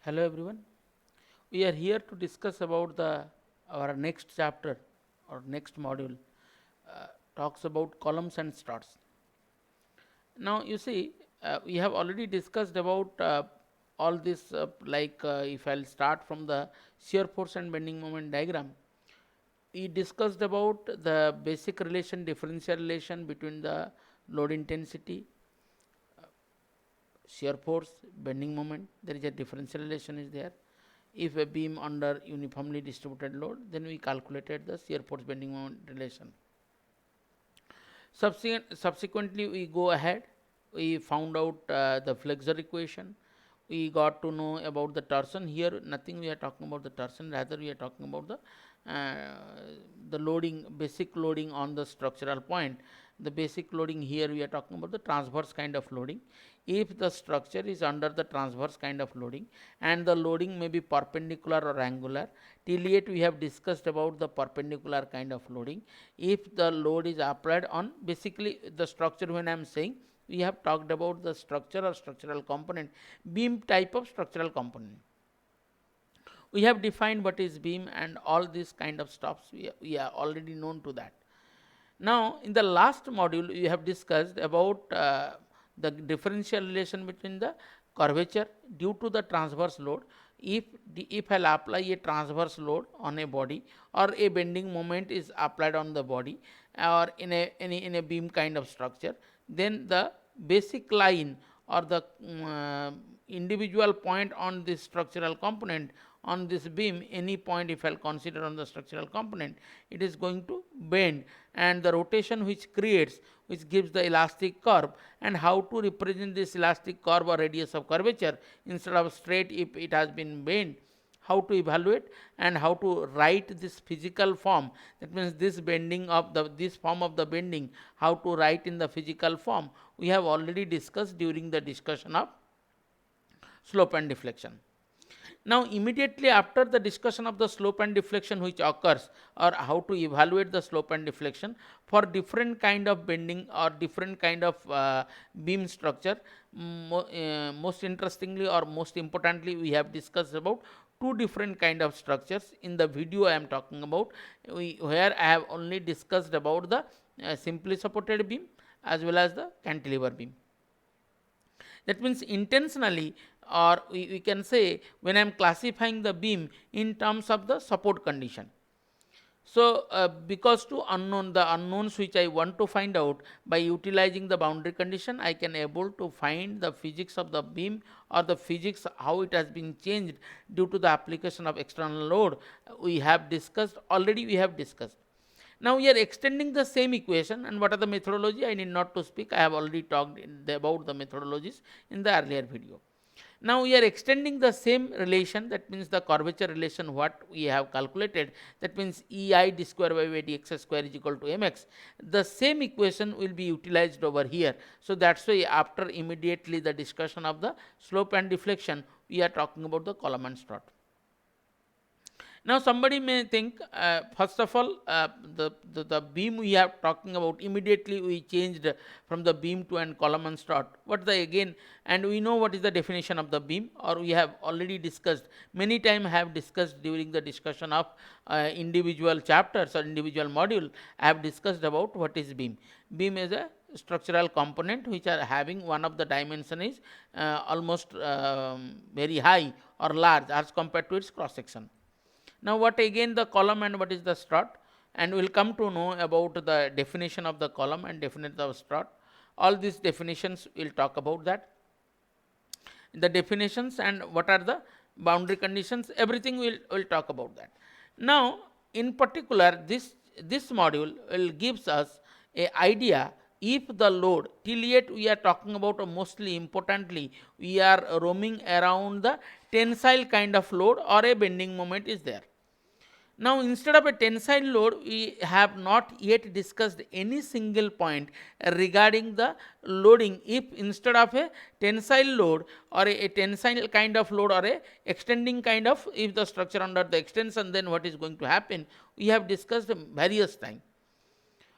Hello everyone. We are here to discuss about the our next chapter or next module talks about columns and struts. Now you see we have already discussed about all this if I'll start from the shear force and bending moment diagram. We discussed about the basic relation, differential relation between the load intensity, shear force, bending moment. There is a differential relation is there. If a beam under uniformly distributed load, then we calculated the shear force bending moment relation. Subsequently, we go ahead. We found out the flexure equation. We got to know about the torsion. Here, nothing we are talking about the torsion. Rather, we are talking about the loading, basic loading on the structural point. The basic loading here we are talking about the transverse kind of loading. If the structure is under the transverse kind of loading and the loading may be perpendicular or angular, till yet we have discussed about the perpendicular kind of loading. If the load is applied on basically the structure, when I am saying, we have talked about the structure or structural component, beam type of structural component. We have defined what is beam and all these kind of stuffs we are already known to that. Now in the last module we have discussed about the differential relation between the curvature due to the transverse load. If I'll apply a transverse load on a body or a bending moment is applied on the body or in a beam kind of structure, then the basic line or the individual point on this structural component on this beam, any point if I'll consider on the structural component, it is going to bend, and the rotation which creates, which gives the elastic curve, and how to represent this elastic curve or radius of curvature instead of straight if it has been bent, how to evaluate and how to write this physical form. That means this bending of this form of the bending, how to write in the physical form, we have already discussed during the discussion of slope and deflection. Now immediately after the discussion of the slope and deflection which occurs, or how to evaluate the slope and deflection for different kind of bending or different kind of beam structure, most interestingly or most importantly we have discussed about two different kind of structures. In the video I am talking about, where I have only discussed about the simply supported beam as well as the cantilever beam. That means intentionally, or we can say, when I am classifying the beam in terms of the support condition. So because to the unknowns which I want to find out, by utilizing the boundary condition I can able to find the physics of the beam or the physics how it has been changed due to the application of external load. We have discussed already, we have discussed. Now we are extending the same equation, and what are the methodology? I need not to speak. I have already talked about the methodologies in the earlier video. Now we are extending the same relation, that means the curvature relation what we have calculated, that means EI d square by dx square is equal to mx. The same equation will be utilized over here. So that's why after immediately the discussion of the slope and deflection, we are talking about the column and strut. Now somebody may think, first of all, the beam we are talking about, immediately we changed from the beam to an column and strut. What the again, and we know what is the definition of the beam, or we have already discussed many times, have discussed during the discussion of individual chapters or individual module. I have discussed about what is beam. Beam is a structural component which are having one of the dimension is almost very high or large as compared to its cross section. Now what again the column and what is the strut, and we will come to know about the definition of the column and definition of strut. All these definitions we will talk about that. The definitions and what are the boundary conditions, everything we will talk about that. Now in particular this module will gives us a idea if the load, till yet we are talking about mostly importantly we are roaming around the tensile kind of load or a bending moment is there. Now instead of a tensile load, we have not yet discussed any single point regarding the loading. If instead of a tensile load or a tensile kind of load or a extending kind of, if the structure under the extension, then what is going to happen, we have discussed various times.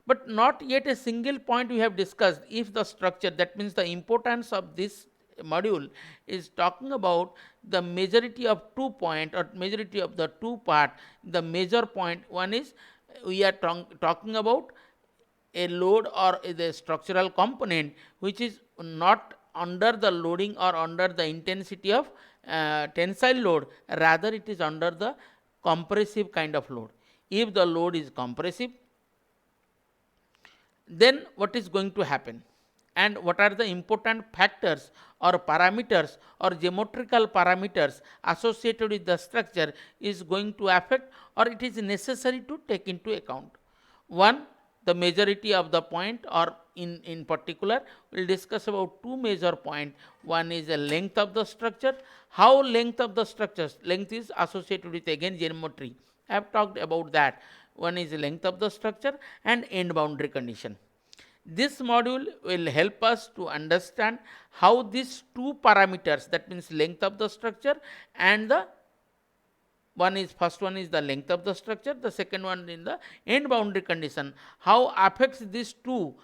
But not yet a single point we have discussed if the structure, that means the importance of this module is talking about the majority of 2 point or majority of the 2 part. The major point one is we are talking about a load or the structural component which is not under the loading or under the intensity of tensile load, rather it is under the compressive kind of load. If the load is compressive, then what is going to happen and what are the important factors or parameters or geometrical parameters associated with the structure is going to affect or it is necessary to take into account. One, the majority of the point, or in particular we will discuss about two major point. One is the length of the structure. How length of the structures, length is associated with again geometry. I have talked about that. One is the length of the structure and end boundary condition. This module will help us to understand how these two parameters, that means length of the structure and the first one is the length of the structure, the second one in the end boundary condition, how affects these two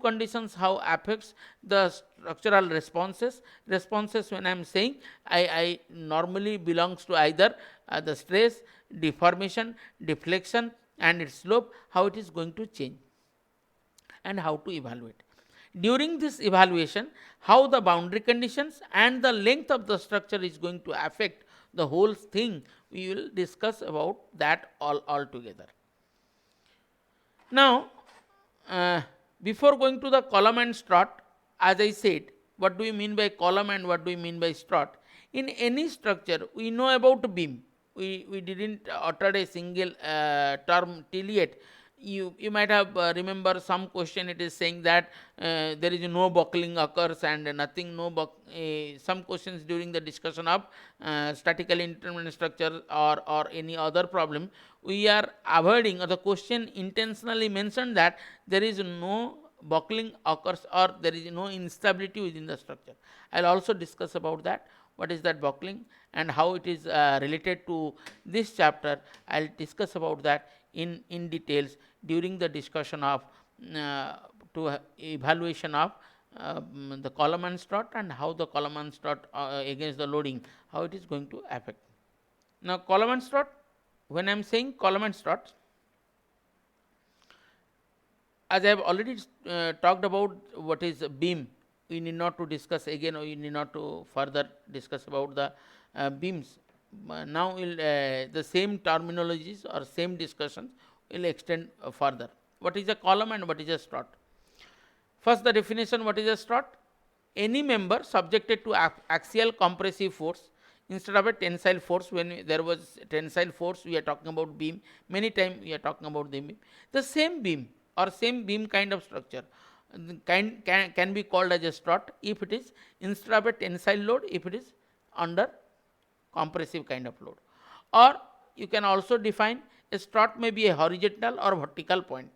conditions, how affects the structural responses. When I am saying, I normally belongs to either the stress, deformation, deflection and its slope, how it is going to change and how to evaluate. During this evaluation, how the boundary conditions and the length of the structure is going to affect the whole thing, we will discuss about that all together. Now, before going to the column and strut, as I said, what do we mean by column and what do we mean by strut? In any structure, we know about beam. We didn't utter a single term till yet. You might have remember some question, it is saying that there is no buckling occurs and nothing, some questions during the discussion of statically indeterminate structure or any other problem, we are avoiding, or the question intentionally mentioned that there is no buckling occurs or there is no instability within the structure. I will also discuss about that, what is that buckling and how it is related to this chapter. I will discuss about that in details during the discussion of evaluation of the column and strut and how the column and strut against the loading, how it is going to affect. Now, column and strut, when I am saying column and strut, as I have already talked about what is beam, we need not to discuss again, or we need not to further discuss about the beams. Now, the same terminologies or same discussions will extend further. What is a column and what is a strut? First, the definition, what is a strut? Any member subjected to axial compressive force instead of a tensile force. When there was tensile force, we are talking about beam. Many times we are talking about the beam. The same beam or same beam kind of structure can be called as a strut if it is instead of a tensile load, if it is under compressive kind of load. Or you can also define a strut may be a horizontal or vertical point.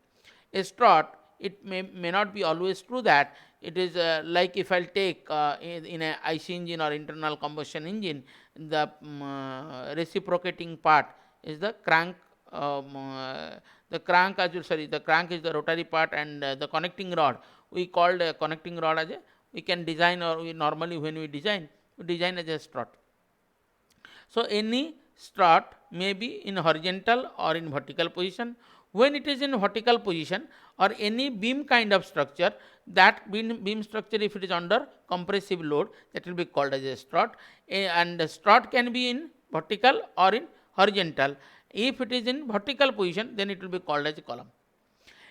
A strut, it may not be always true that it is like if I will take in a IC engine or internal combustion engine, the reciprocating part is the crank. The crank is the rotary part and the connecting rod, we called a connecting rod as a, we can design, or we normally when we design as a strut. So, any strut may be in horizontal or in vertical position. When it is in vertical position or any beam kind of structure, that beam structure, if it is under compressive load, that will be called as a strut. And the strut can be in vertical or in horizontal. If it is in vertical position, then it will be called as a column.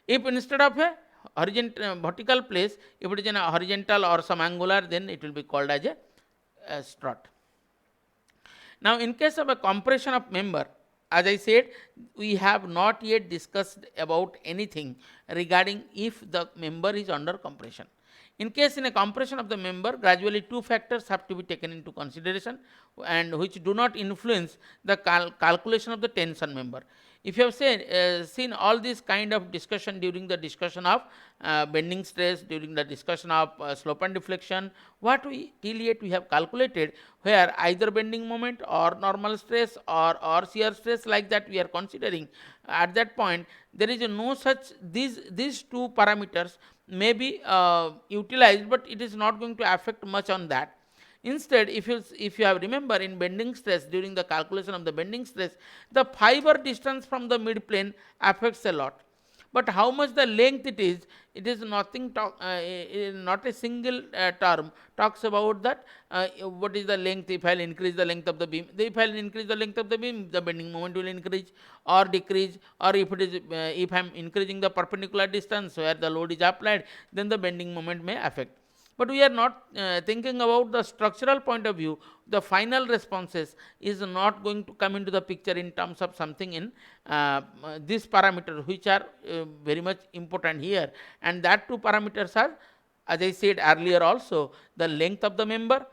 If instead of a horizontal vertical place, if it is in a horizontal or some angular, then it will be called as a strut. Now, in case of a compression of member, as I said, we have not yet discussed about anything regarding if the member is under compression. In case in a compression of the member, gradually two factors have to be taken into consideration and which do not influence the calculation of the tension member. If you have seen all this kind of discussion during the discussion of bending stress, during the discussion of slope and deflection, what we till yet we have calculated, where either bending moment or normal stress or shear stress, like that we are considering. At that point, there is no such, these two parameters may be utilized, but it is not going to affect much on that. Instead, if you have remember in bending stress, during the calculation of the bending stress, the fiber distance from the mid plane affects a lot. But how much the length it is nothing not a single term talks about that what is the length. If I'll increase the length of the beam, if I'll increase the length of the beam, the bending moment will increase or decrease. Or if it is if I'm increasing the perpendicular distance where the load is applied, then the bending moment may affect. But we are not thinking about the structural point of view. The final responses is not going to come into the picture in terms of something in these parameters, which are very much important here. And that two parameters are, as I said earlier also, the length of the member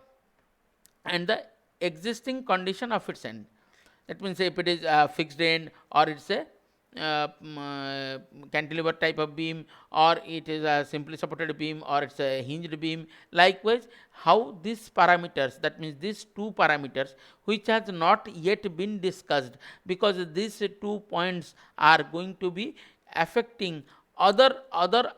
and the existing condition of its end. That means if it is a fixed end, or it's a cantilever type of beam, or it is a simply supported beam, or it's a hinged beam. Likewise, how these parameters, that means these two parameters which has not yet been discussed, because these 2 points are going to be affecting other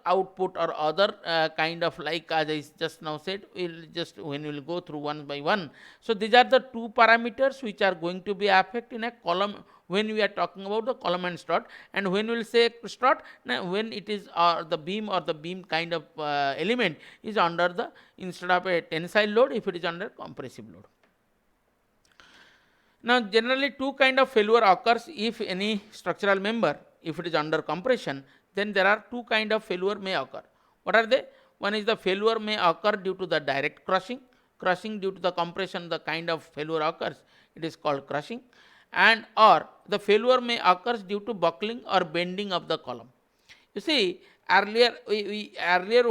output or other kind of, like as I just now said, we'll go through one by one. So these are the two parameters which are going to be affect in a column when we are talking about the column and strut. And when we'll say strut, when it is the beam or the beam kind of element is under the, instead of a tensile load, if it is under compressive load. Now generally two kind of failure occurs if any structural member, if it is under compression, then there are two kind of failure may occur. What are they? One is the failure may occur due to the direct crushing. Crushing due to the compression, the kind of failure occurs, it is called crushing. And or the failure may occur due to buckling or bending of the column. You see, earlier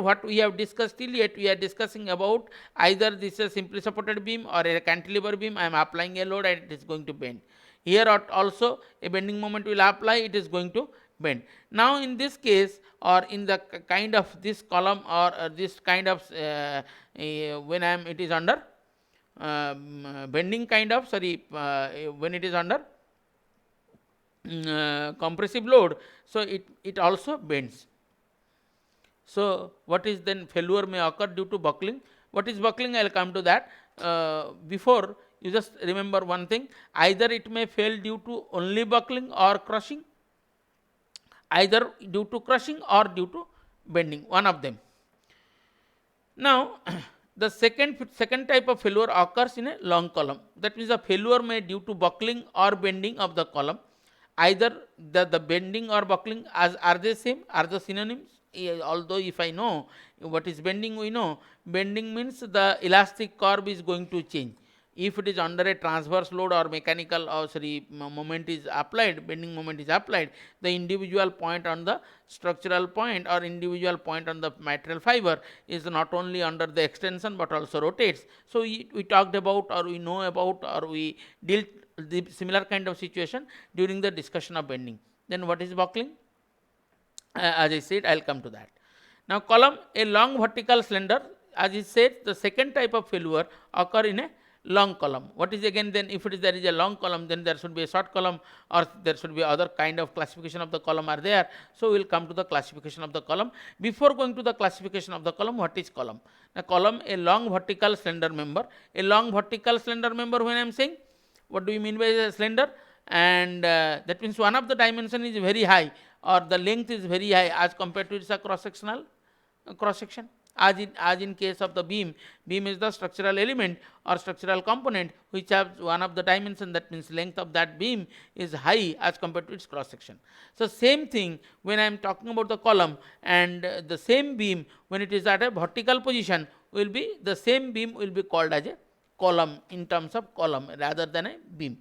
what we have discussed till yet, we are discussing about either this is a simply supported beam or a cantilever beam. I am applying a load and it is going to bend. Here also a bending moment will apply, it is going to bend. Now in this case, or in the kind of this column, or this kind of when it is under bending kind of, when it is under compressive load, so it also bends. So what is then failure may occur due to buckling. What is buckling? I will come to that. Before, you just remember one thing, either it may fail due to only buckling or crushing, either due to crushing or due to bending, one of them. Now the second type of failure occurs in a long column. That means the failure may due to buckling or bending of the column. Either the bending or buckling are they same, are the synonyms. Although if I know what is bending, we know bending means the elastic curve is going to change. If it is under a transverse load or mechanical moment is applied, bending moment is applied, the individual point on the structural point or individual point on the material fiber is not only under the extension but also rotates. So we talked about, or we know about, or we dealt the similar kind of situation during the discussion of bending. Then what is buckling? As I said, I will come to that. Now column, a long vertical slender, as I said, the second type of failure occur in a long column. What is again then, if it is there is a long column, then there should be a short column, or there should be other kind of classification of the column are there. So we will come to the classification of the column. Before going to the classification of the column, what is column? Now column, a long vertical slender member. A long vertical slender member, when I am saying, what do you mean by a slender? And that means one of the dimension is very high, or the length is very high as compared to its cross sectional cross section. As in case of the beam is the structural element or structural component which has one of the dimension, that means length of that beam is high as compared to its cross section. So same thing when I am talking about the column, and the same beam when it is at a vertical position will be, the same beam will be called as a column in terms of column rather than a beam.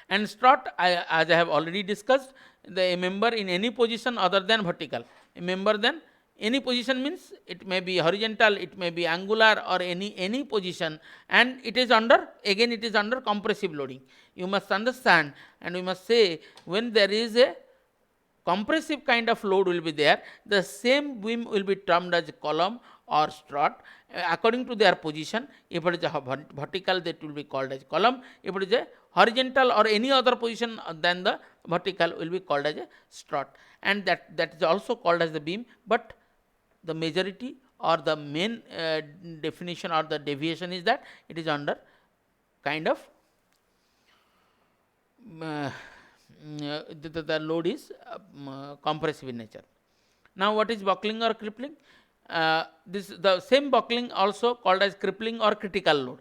And strut, as I have already discussed, a member in any position other than vertical. A member then any position means it may be horizontal, it may be angular, or any position, and it is under, again it is under compressive loading. You must understand, and we must say, when there is a compressive kind of load will be there, the same beam will be termed as column or strut according to their position. If it is a vertical, that will be called as column. If it is a horizontal or any other position than the vertical, will be called as a strut, and that is also called as the beam. But the majority or the main definition or the deviation is that it is under kind of the load is compressive in nature. Now, what is buckling or crippling? This the same buckling also called as crippling or critical load.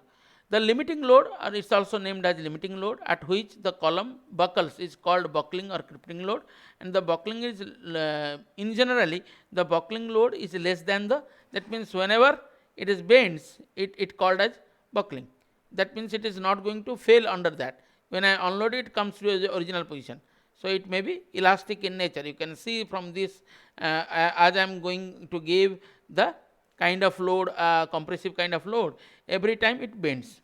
The limiting load, or it's also named as limiting load, at which the column buckles, is called buckling or crippling load, and the buckling is in generally the buckling load is less than the, that means whenever it is bends, it called as buckling. That means it is not going to fail under that. When I unload it, comes to the original position. So it may be elastic in nature. You can see from this, as I am going to give the kind of load, compressive kind of load, every time it bends.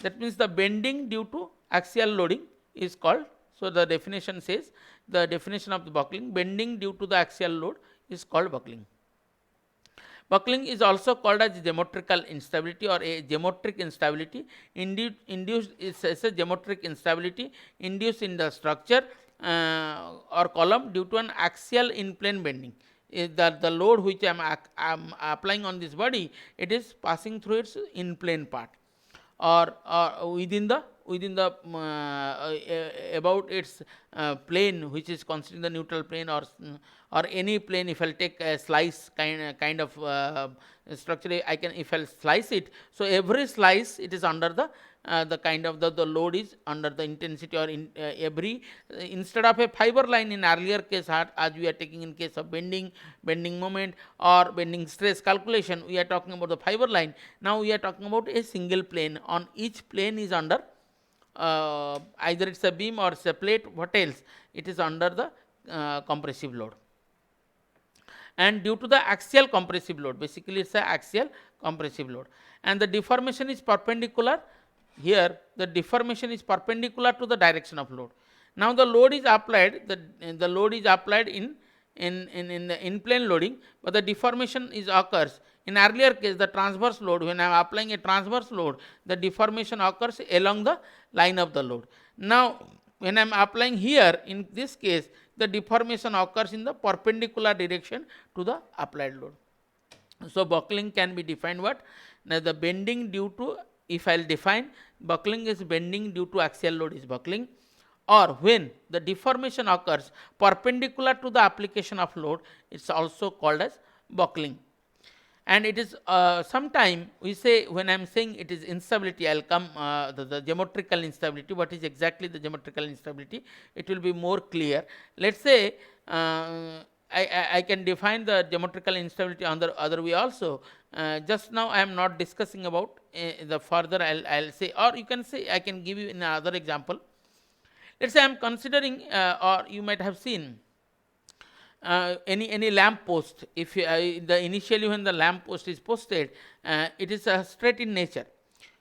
That means the bending due to axial loading is called. So the definition says, the definition of the buckling, bending due to the axial load is called buckling. Buckling is also called as geometrical instability or a geometric instability. Induced is a geometric instability induced in the structure or column due to an axial in plane bending. Is that the load which I am applying on this body, it is passing through its in plane part, or within the about its plane, which is considering the neutral plane, or any plane. If I'll take a slice kind of structure, I can, if I'll slice it, so every slice it is under the kind of the load is under the intensity, or in every instead of a fiber line in earlier case, as we are taking in case of bending moment or bending stress calculation, we are talking about the fiber line. Now we are talking about a single plane. On each plane is under either it's a beam or it's a plate, what else, it is under the compressive load. And due to the axial compressive load, basically it's a axial compressive load, and the deformation is perpendicular. Here the deformation is perpendicular to the direction of load. Now the load is applied, the load is applied in the in plane loading, but the deformation is occurs in earlier case, the transverse load. When I am applying a transverse load, the deformation occurs along the line of the load. Now when I am applying here, in this case, the deformation occurs in the perpendicular direction to the applied load. So buckling can be defined what? Now the bending due to, if I will define, buckling is bending due to axial load is buckling, or when the deformation occurs perpendicular to the application of load, it's also called as buckling. And it is sometime we say, when I am saying it is instability, I will come the geometrical instability. What is exactly the geometrical instability? It will be more clear. Let us say I can define the geometrical instability on the other way also. Just now I am not discussing about the further. I'll say, or you can say, I can give you another example. Let's say I am considering, or you might have seen any lamp post. If the initially when the lamp post is posted, it is straight in nature.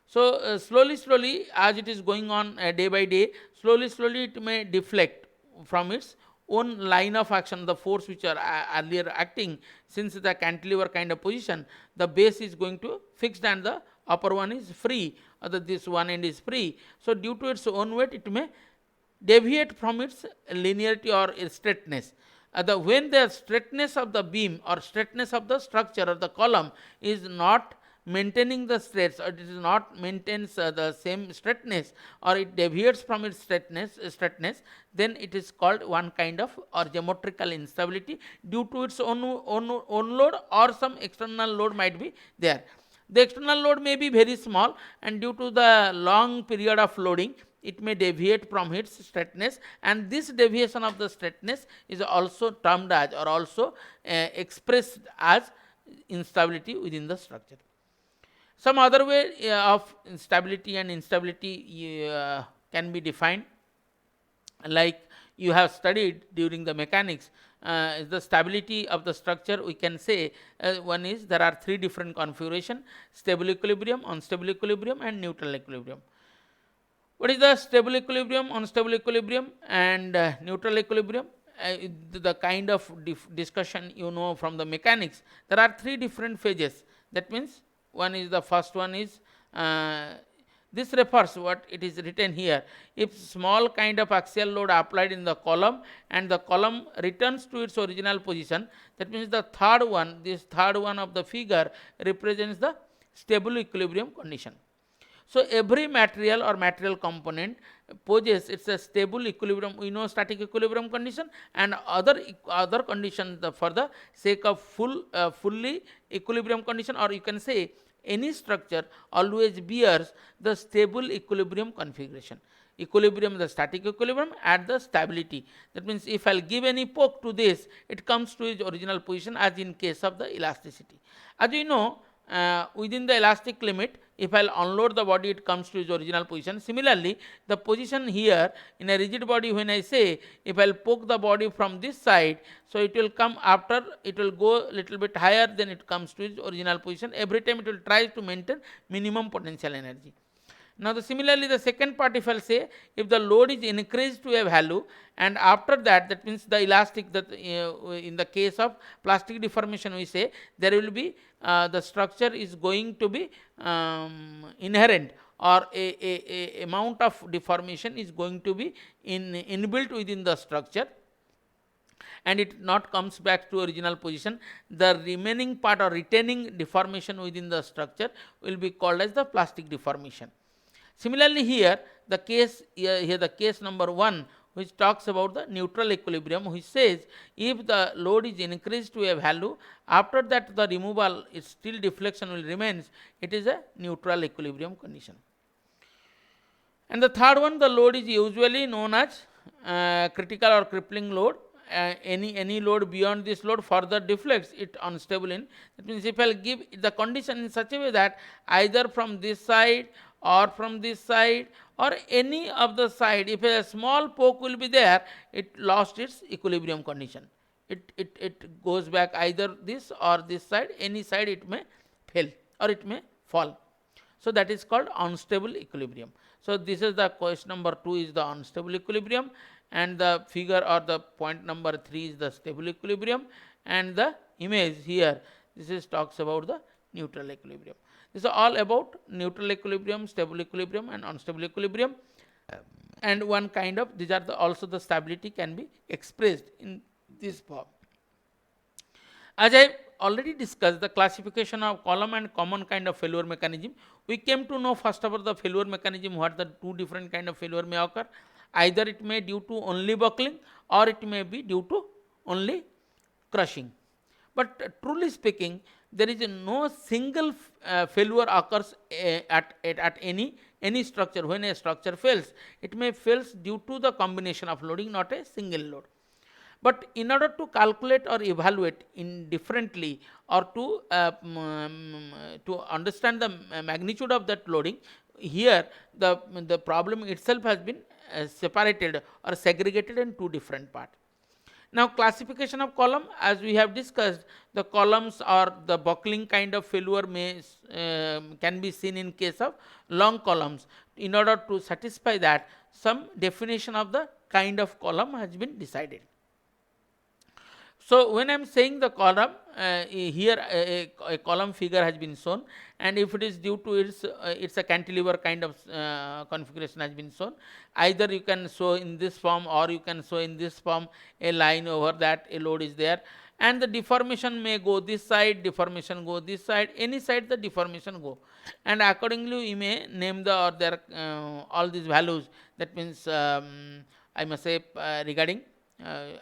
So slowly as it is going on day by day, slowly it may deflect from its own line of action. The force which are earlier acting, since the cantilever kind of position, the base is going to fixed and the upper one is free, or this one end is free. So due to its own weight, it may deviate from its linearity or straightness. When the straightness of the beam or straightness of the structure or the column is not maintaining the straits, or it is not maintains the same straightness, or it deviates from its straightness, then it is called one kind of or geometrical instability due to its own load, or some external load might be there. The external load may be very small, and due to the long period of loading, it may deviate from its straightness, and this deviation of the straightness is also termed as, or also expressed as, instability within the structure. Some other way of stability and instability can be defined, like you have studied during the mechanics. The stability of the structure, we can say one is, there are three different configuration: stable equilibrium, unstable equilibrium, and neutral equilibrium. What is the stable equilibrium, unstable equilibrium, and neutral equilibrium? The kind of discussion you know from the mechanics. There are three different phases. That means one is, the first one is This refers what it is written here. If small kind of axial load applied in the column and the column returns to its original position, that means the third one, this third one of the figure represents the stable equilibrium condition. So every material or material component poses it's a stable equilibrium. We know static equilibrium condition and other conditions for the sake of fully equilibrium condition, or you can say any structure always bears the stable equilibrium configuration. Equilibrium, the static equilibrium at the stability. That means if I'll give any poke to this, it comes to its original position, as in case of the elasticity. As we know, within the elastic limit, if I'll unload the body, it comes to its original position. Similarly, the position here in a rigid body, when I say if I'll poke the body from this side, so it will come after, it will go little bit higher, then it comes to its original position. Every time it will try to maintain minimum potential energy. Now, similarly, the second part, if I'll say if the load is increased to a value, and after that, that means the elastic, that in the case of plastic deformation, we say there will be the structure is going to be inherent, or a amount of deformation is going to be inbuilt within the structure, and it not comes back to original position. The remaining part or retaining deformation within the structure will be called as the plastic deformation. Similarly, here the case the case number 1, which talks about the neutral equilibrium, which says if the load is increased to a value, after that the removal is still deflection will remains, it is a neutral equilibrium condition. And the third one, the load is usually known as critical or crippling load. Any load beyond this load further deflects it unstable in. That means if I'll give the condition in such a way that either from this side or from this side or any of the side, if a small poke will be there, it lost its equilibrium condition. It goes back either this or this side, any side it may fail or it may fall. So that is called unstable equilibrium. So this is the question number 2 is the unstable equilibrium, and the figure or the point number 3 is the stable equilibrium, and the image here, this is talks about the neutral equilibrium. This is all about neutral equilibrium, stable equilibrium and unstable equilibrium. And one kind of, these are also the stability can be expressed in this form. As I already discussed the classification of column and common kind of failure mechanism, we came to know first of all the failure mechanism, what the two different kind of failure may occur. Either it may due to only buckling or it may be due to only crushing. But truly speaking, there is no single failure occurs at any structure. When a structure fails, it may fails due to the combination of loading, not a single load. But in order to calculate or evaluate indifferently, or to understand the magnitude of that loading, here the problem itself has been separated or segregated in two different parts. Now, classification of column, as we have discussed, the columns or the buckling kind of failure may can be seen in case of long columns. In order to satisfy that, some definition of the kind of column has been decided. So when I am saying the column, here a column figure has been shown, and if it is due to its a cantilever kind of configuration has been shown. Either you can show in this form or you can show in this form a line over that a load is there, and the deformation may go this side, deformation go this side, any side the deformation go, and accordingly we may name the or their all these values. That means I must say regarding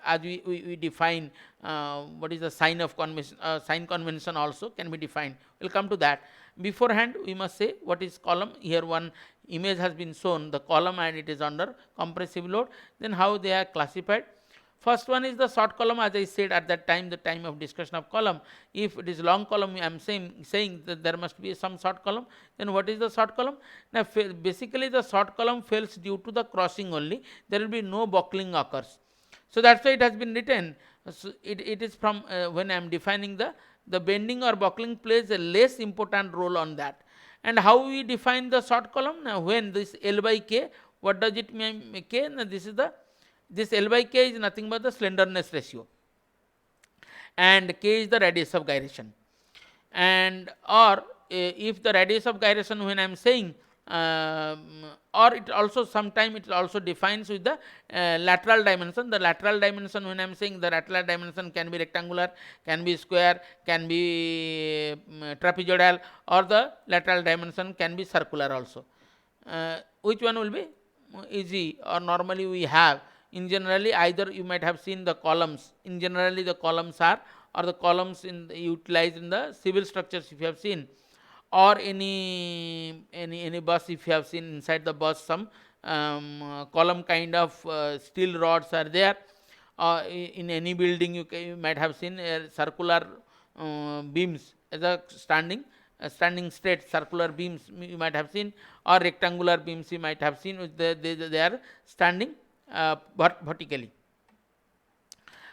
as we define what is the sign of convention, sign convention also can be defined. We will come to that. Beforehand, we must say what is column. Here one image has been shown, the column, and it is under compressive load. Then how they are classified. First one is the short column, as I said at that time, the time of discussion of column. If it is long column, I am saying that there must be some short column. Then what is the short column? Now, basically the short column fails due to the crossing only. There will be no buckling occurs. So that's why it has been written. So it is from when I am defining the bending or buckling plays a less important role on that. And how we define the short column? Now, when this L by K, what does it mean K? Now, this L by K is nothing but the slenderness ratio, and K is the radius of gyration. And or if the radius of gyration, when I am saying or it also sometime it also defines with the lateral dimension. The lateral dimension, when I am saying the lateral dimension, can be rectangular, can be square, can be trapezoidal, or the lateral dimension can be circular also. Which one will be easy, or normally we have in generally, either you might have seen the columns. In generally the columns are, or the columns utilized in the civil structures, if you have seen, or any bus, if you have seen inside the bus some column kind of steel rods are there. In any building you might have seen circular beams as a standing straight circular beams you might have seen, or rectangular beams you might have seen, they are standing vertically.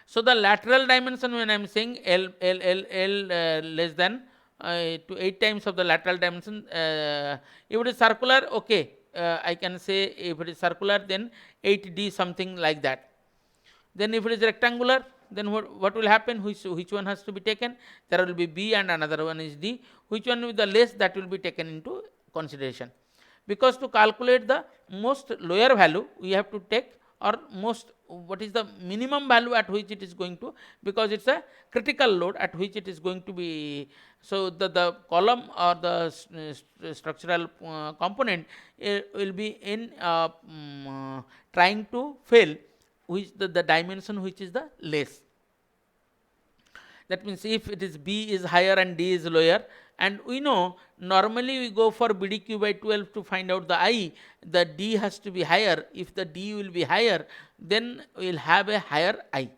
So the lateral dimension, when I am saying L less than to 8 times of the lateral dimension, if it is circular, okay, I can say if it is circular then 8d something like that. Then if it is rectangular, then what will happen? Which one has to be taken? There will be B and another one is D. Which one with the less, that will be taken into consideration. Because to calculate the most lower value, we have to take, or most, what is the minimum value at which it is going to, because it's a critical load at which it is going to be. So the column or the structural component will be in trying to fail which the dimension which is the less. That means if it is B is higher and D is lower, and we know normally we go for BDQ by 12 to find out the I, the D has to be higher. If the D will be higher, then we will have a higher I.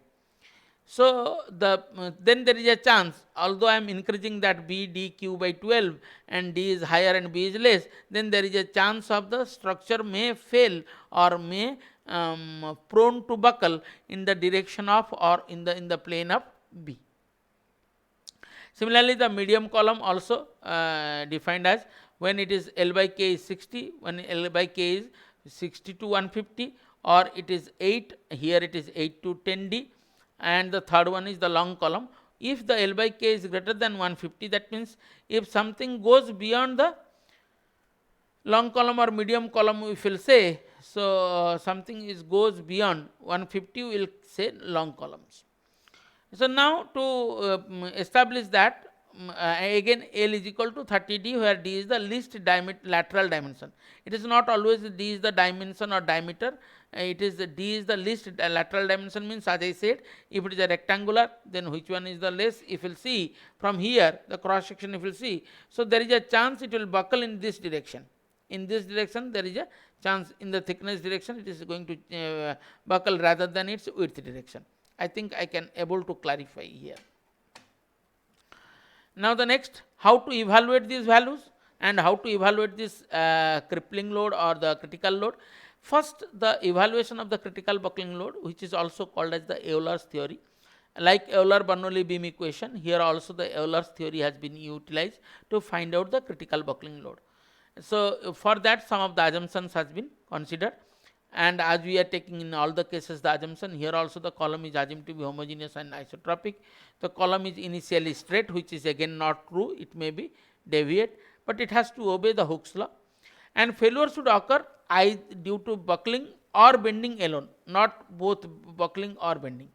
So then there is a chance, although I am increasing that BDQ by 12 and D is higher and B is less, then there is a chance of the structure may fail or may prone to buckle in the direction of, or in the plane of B. Similarly, the medium column also defined as when it is L by K is 60, when L by K is 60 to 150, or it is 8, here it is 8 to 10D, and the third one is the long column. If the L by K is greater than 150, that means if something goes beyond the long column or medium column, we will say, so something goes beyond 150, we will say long columns. So now to establish that, again L is equal to 30D, where D is the least lateral dimension. It is not always D is the dimension or diameter. It is D is the least lateral dimension, means, as I said, if it is a rectangular, then which one is the less? If you will see from here the cross section, if you will see, so there is a chance it will buckle in this direction. In this direction there is a chance, in the thickness direction it is going to buckle rather than its width direction. I think I can able to clarify here. Now the next, how to evaluate these values and how to evaluate this crippling load or the critical load. First, the evaluation of the critical buckling load, which is also called as the Euler's theory. Like Euler-Bernoulli beam equation, here also the Euler's theory has been utilized to find out the critical buckling load. So for that, some of the assumptions has been considered, and as we are taking in all the cases the assumption, here also the column is assumed to be homogeneous and isotropic. The column is initially straight, which is again not true, it may be deviate, but it has to obey the Hooke's law. And failure should occur due to buckling or bending alone, not both buckling or bending.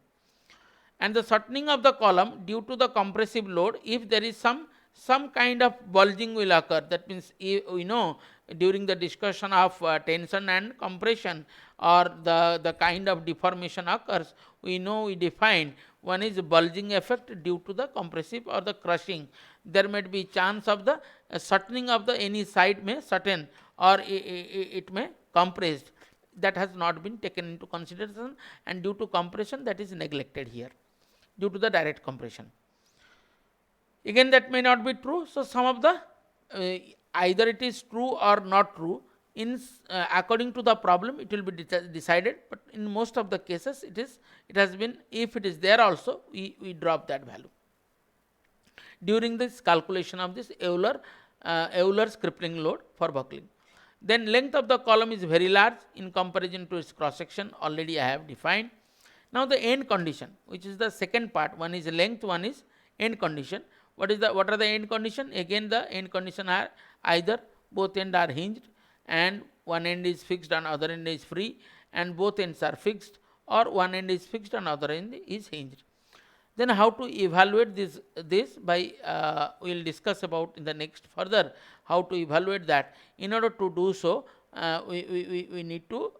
And the shortening of the column due to the compressive load, if there is some kind of bulging will occur. That means we know during the discussion of tension and compression, or the kind of deformation occurs, we know we define one is bulging effect due to the compressive or the crushing. There might be chance of the shortening of the any side may shorten, or it may compressed. That has not been taken into consideration, and due to compression that is neglected here due to the direct compression. Again, that may not be true. So some of the either it is true or not true, in according to the problem it will be decided, but in most of the cases it has been, if it is there also, we drop that value during this calculation of this Euler's crippling load for buckling. Then length of the column is very large in comparison to its cross section, already I have defined. Now the end condition, which is the second part, one is length, one is end condition. What are the end condition? Again the end condition are either both end are hinged, and one end is fixed and other end is free, and both ends are fixed, or one end is fixed and other end is hinged. Then how to evaluate this by we will discuss about in the next further how to evaluate that. In order to do so, we need to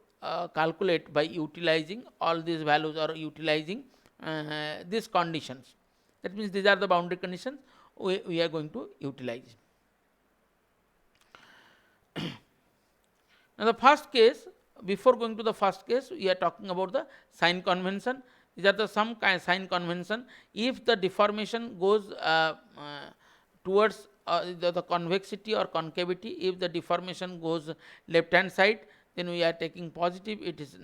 calculate by utilizing all these values or utilizing these conditions. That means these are the boundary conditions we are going to utilize. Now the first case, before going to the first case, we are talking about the sign convention. These are the some kind of sign convention. If the deformation goes towards the convexity or concavity, if the deformation goes left hand side, then we are taking positive. It is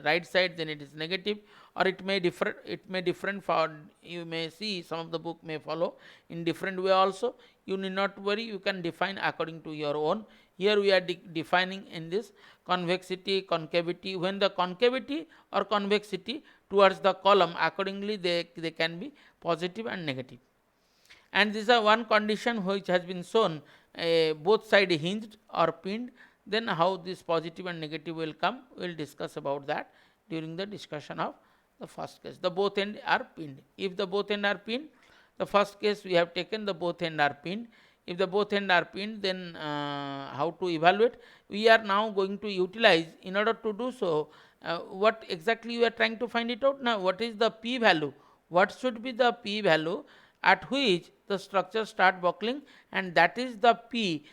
right side, then it is negative, or it may differ. It may different for, you may see some of the book may follow in different way also. You need not worry, you can define according to your own. Here we are defining in this convexity, concavity. When the concavity or convexity towards the column, accordingly they can be positive and negative. And this is one condition which has been shown, both side hinged or pinned. Then how this positive and negative will come, we will discuss about that during the discussion of the first case. The both end are pinned. If the both end are pinned, the first case we have taken the both end are pinned. If the both end are pinned, then how to evaluate? We are now going to utilize, in order to do so, what exactly we are trying to find it out now. What is the p value? What should be the p value at which the structure start buckling, and that is the p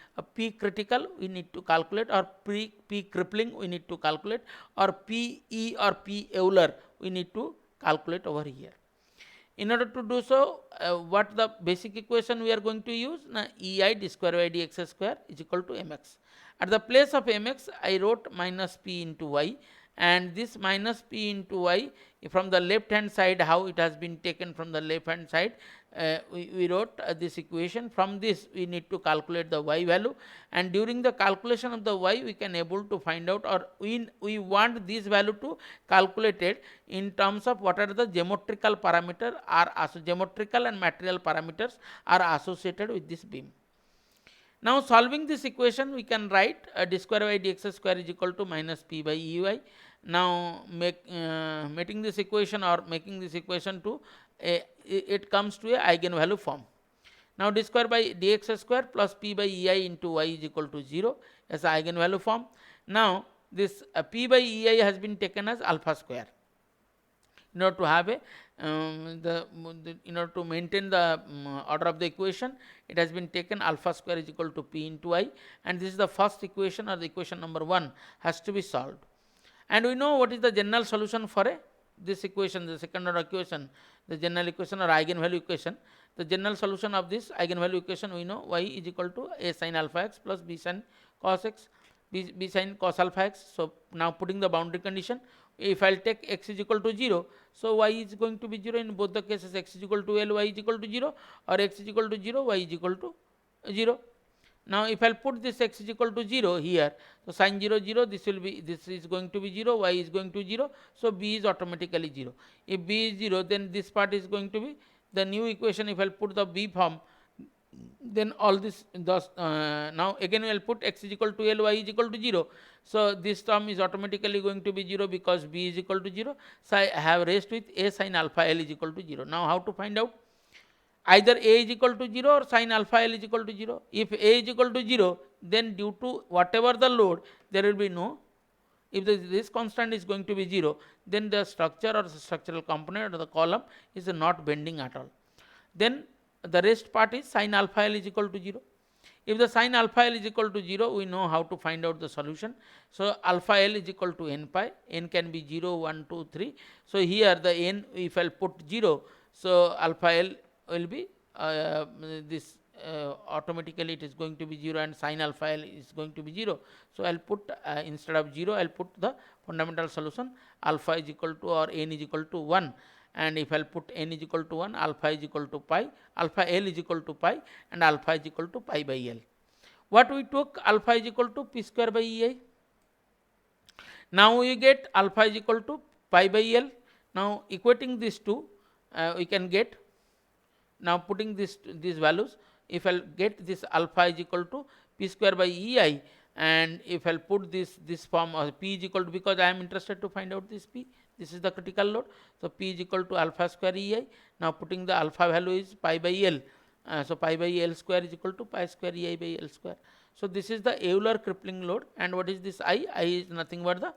critical we need to calculate, or p crippling we need to calculate, or p e or p Euler we need to calculate over here. In order to do so, what the basic equation we are going to use? EI d square by dx square is equal to mx. At the place of mx, I wrote minus p into y, and this minus p into y from the left hand side, how it has been taken from the left hand side, we wrote this equation. From this we need to calculate the y value, and during the calculation of the y we can able to find out, or we want this value to calculate it in terms of what are the geometrical parameter are geometrical and material parameters are associated with this beam. Now solving this equation, we can write d square by dx square is equal to minus p by ey. Now making this equation or making this equation to it comes to a eigenvalue form. Now d square by dx square plus p by ei into y is equal to 0 as eigenvalue form. Now this p by ei has been taken as alpha square. In order to have a in order to maintain the order of the equation, it has been taken alpha square is equal to p into I, and this is the first equation, or the equation number 1 has to be solved. And we know what is the general solution for this equation, the second order equation, the general equation or eigenvalue equation. The general solution of this eigenvalue equation, we know y is equal to a sin alpha x plus b sin cos x, b sin cos alpha x. So now putting the boundary condition, if I will take x is equal to 0, so y is going to be 0 in both the cases. X is equal to L, y is equal to 0, or x is equal to 0, y is equal to 0. Now if I will put this x is equal to 0 here, so sin 0 0, this is going to be 0, y is going to 0, so b is automatically 0. If b is 0, then this part is going to be the new equation. If I will put the b form, then all this now again we will put x is equal to L, y is equal to 0. So this term is automatically going to be 0 because b is equal to 0. So I have raised with a sin alpha L is equal to 0. Now how to find out? Either a is equal to 0 or sin alpha L is equal to 0. If a is equal to 0, then due to whatever the load, there will be no, if this constant is going to be 0, then the structure or the structural component or the column is not bending at all. Then the rest part is sin alpha L is equal to 0. If the sin alpha L is equal to 0, we know how to find out the solution. So alpha L is equal to n pi, n can be 0, 1, 2, 3. So here the n, if I put 0, so alpha L will be this automatically it is going to be 0, and sin alpha L is going to be 0. So I will put instead of 0, I will put the fundamental solution, alpha is equal to or n is equal to 1. And if I will put n is equal to 1, alpha is equal to pi, alpha L is equal to pi, and alpha is equal to pi by L. What we took? Alpha is equal to p square by ei. Now we get alpha is equal to pi by L. Now equating these two, we can get, now putting these values, if I will get this alpha is equal to p square by ei, and if I'll put this form of P is equal to, because I am interested to find out this P, this is the critical load, so P is equal to alpha square EI. Now putting the alpha value is pi by L, so pi by L square is equal to pi square EI by L square. So this is the Euler crippling load, and what is this I? I is nothing but the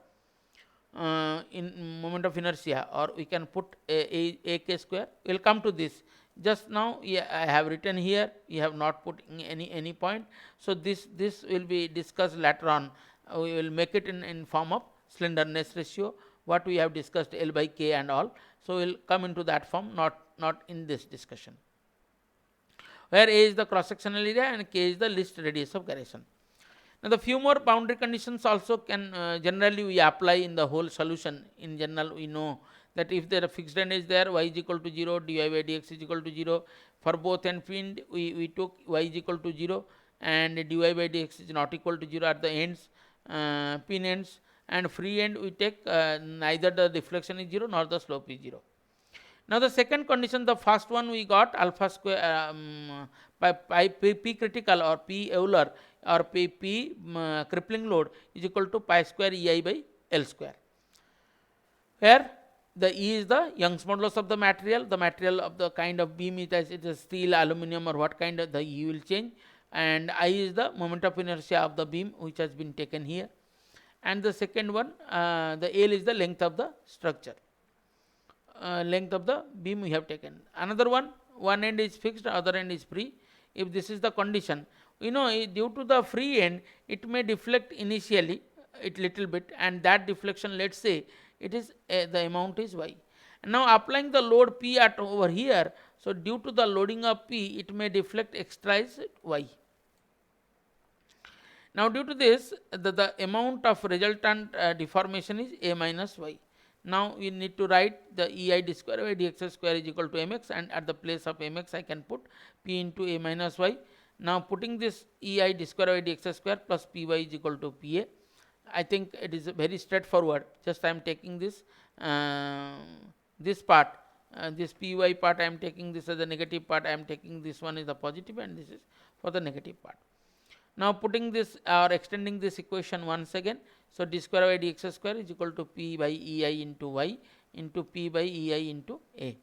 in moment of inertia, or we can put a k square. We'll come to this. Just now, yeah, I have written here, you have not put any point. So this will be discussed later on. We will make it in form of slenderness ratio, what we have discussed, L by K and all. So we'll come into that form, not in this discussion, where A is the cross sectional area and K is the least radius of gyration. Now the few more boundary conditions also can generally we apply in the whole solution. In general, we know that if there are fixed end is there, y is equal to 0, dy by dx is equal to 0. For both end field, we took y is equal to 0 and dy by dx is not equal to 0 at the ends, pin ends, and free end we take neither the deflection is 0 nor the slope is 0. Now the second condition, the first one we got alpha square by P critical or P Euler or P crippling load is equal to pi square EI by L square, where the E is the Young's modulus of the material of the kind of beam it is steel, aluminum, or what kind of the E will change, and I is the moment of inertia of the beam which has been taken here, and the second one, the L is the length of the structure. Length of the beam we have taken. Another one end is fixed, other end is free. If this is the condition, we know due to the free end it may deflect initially it little bit, and that deflection, let's say it is the amount is y. And now applying the load P at over here, so due to the loading of P it may deflect extra is y. Now due to this the amount of resultant deformation is a minus y. Now we need to write the EI d square by dx square is equal to mx, and at the place of mx I can put P into a minus y. Now putting this EI d square by dx square plus Py is equal to Pa. I think it is very straightforward. Just I am taking this this part, this Py part I am taking this as the negative part, I am taking this one is the positive, and this is for the negative part. Now putting this or extending this equation once again, so d square by dx square is equal to P by EI into y into P by EI into A.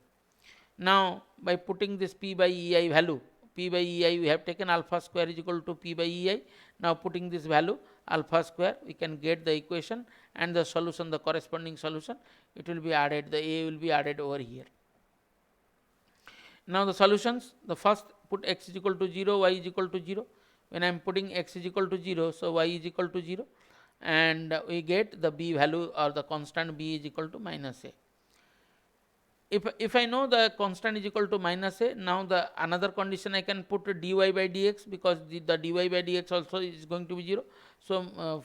Now by putting this P by EI value, P by EI we have taken alpha square is equal to P by EI. Now putting this value alpha square, we can get the equation and the solution, the corresponding solution, it will be added, the A will be added over here. Now the solutions, the first put x is equal to 0, y is equal to 0. When I am putting x is equal to 0, so y is equal to 0, and we get the b value or the constant b is equal to minus a. If I know the constant is equal to minus a, now the another condition I can put dy by dx, because the dy by dx also is going to be 0. So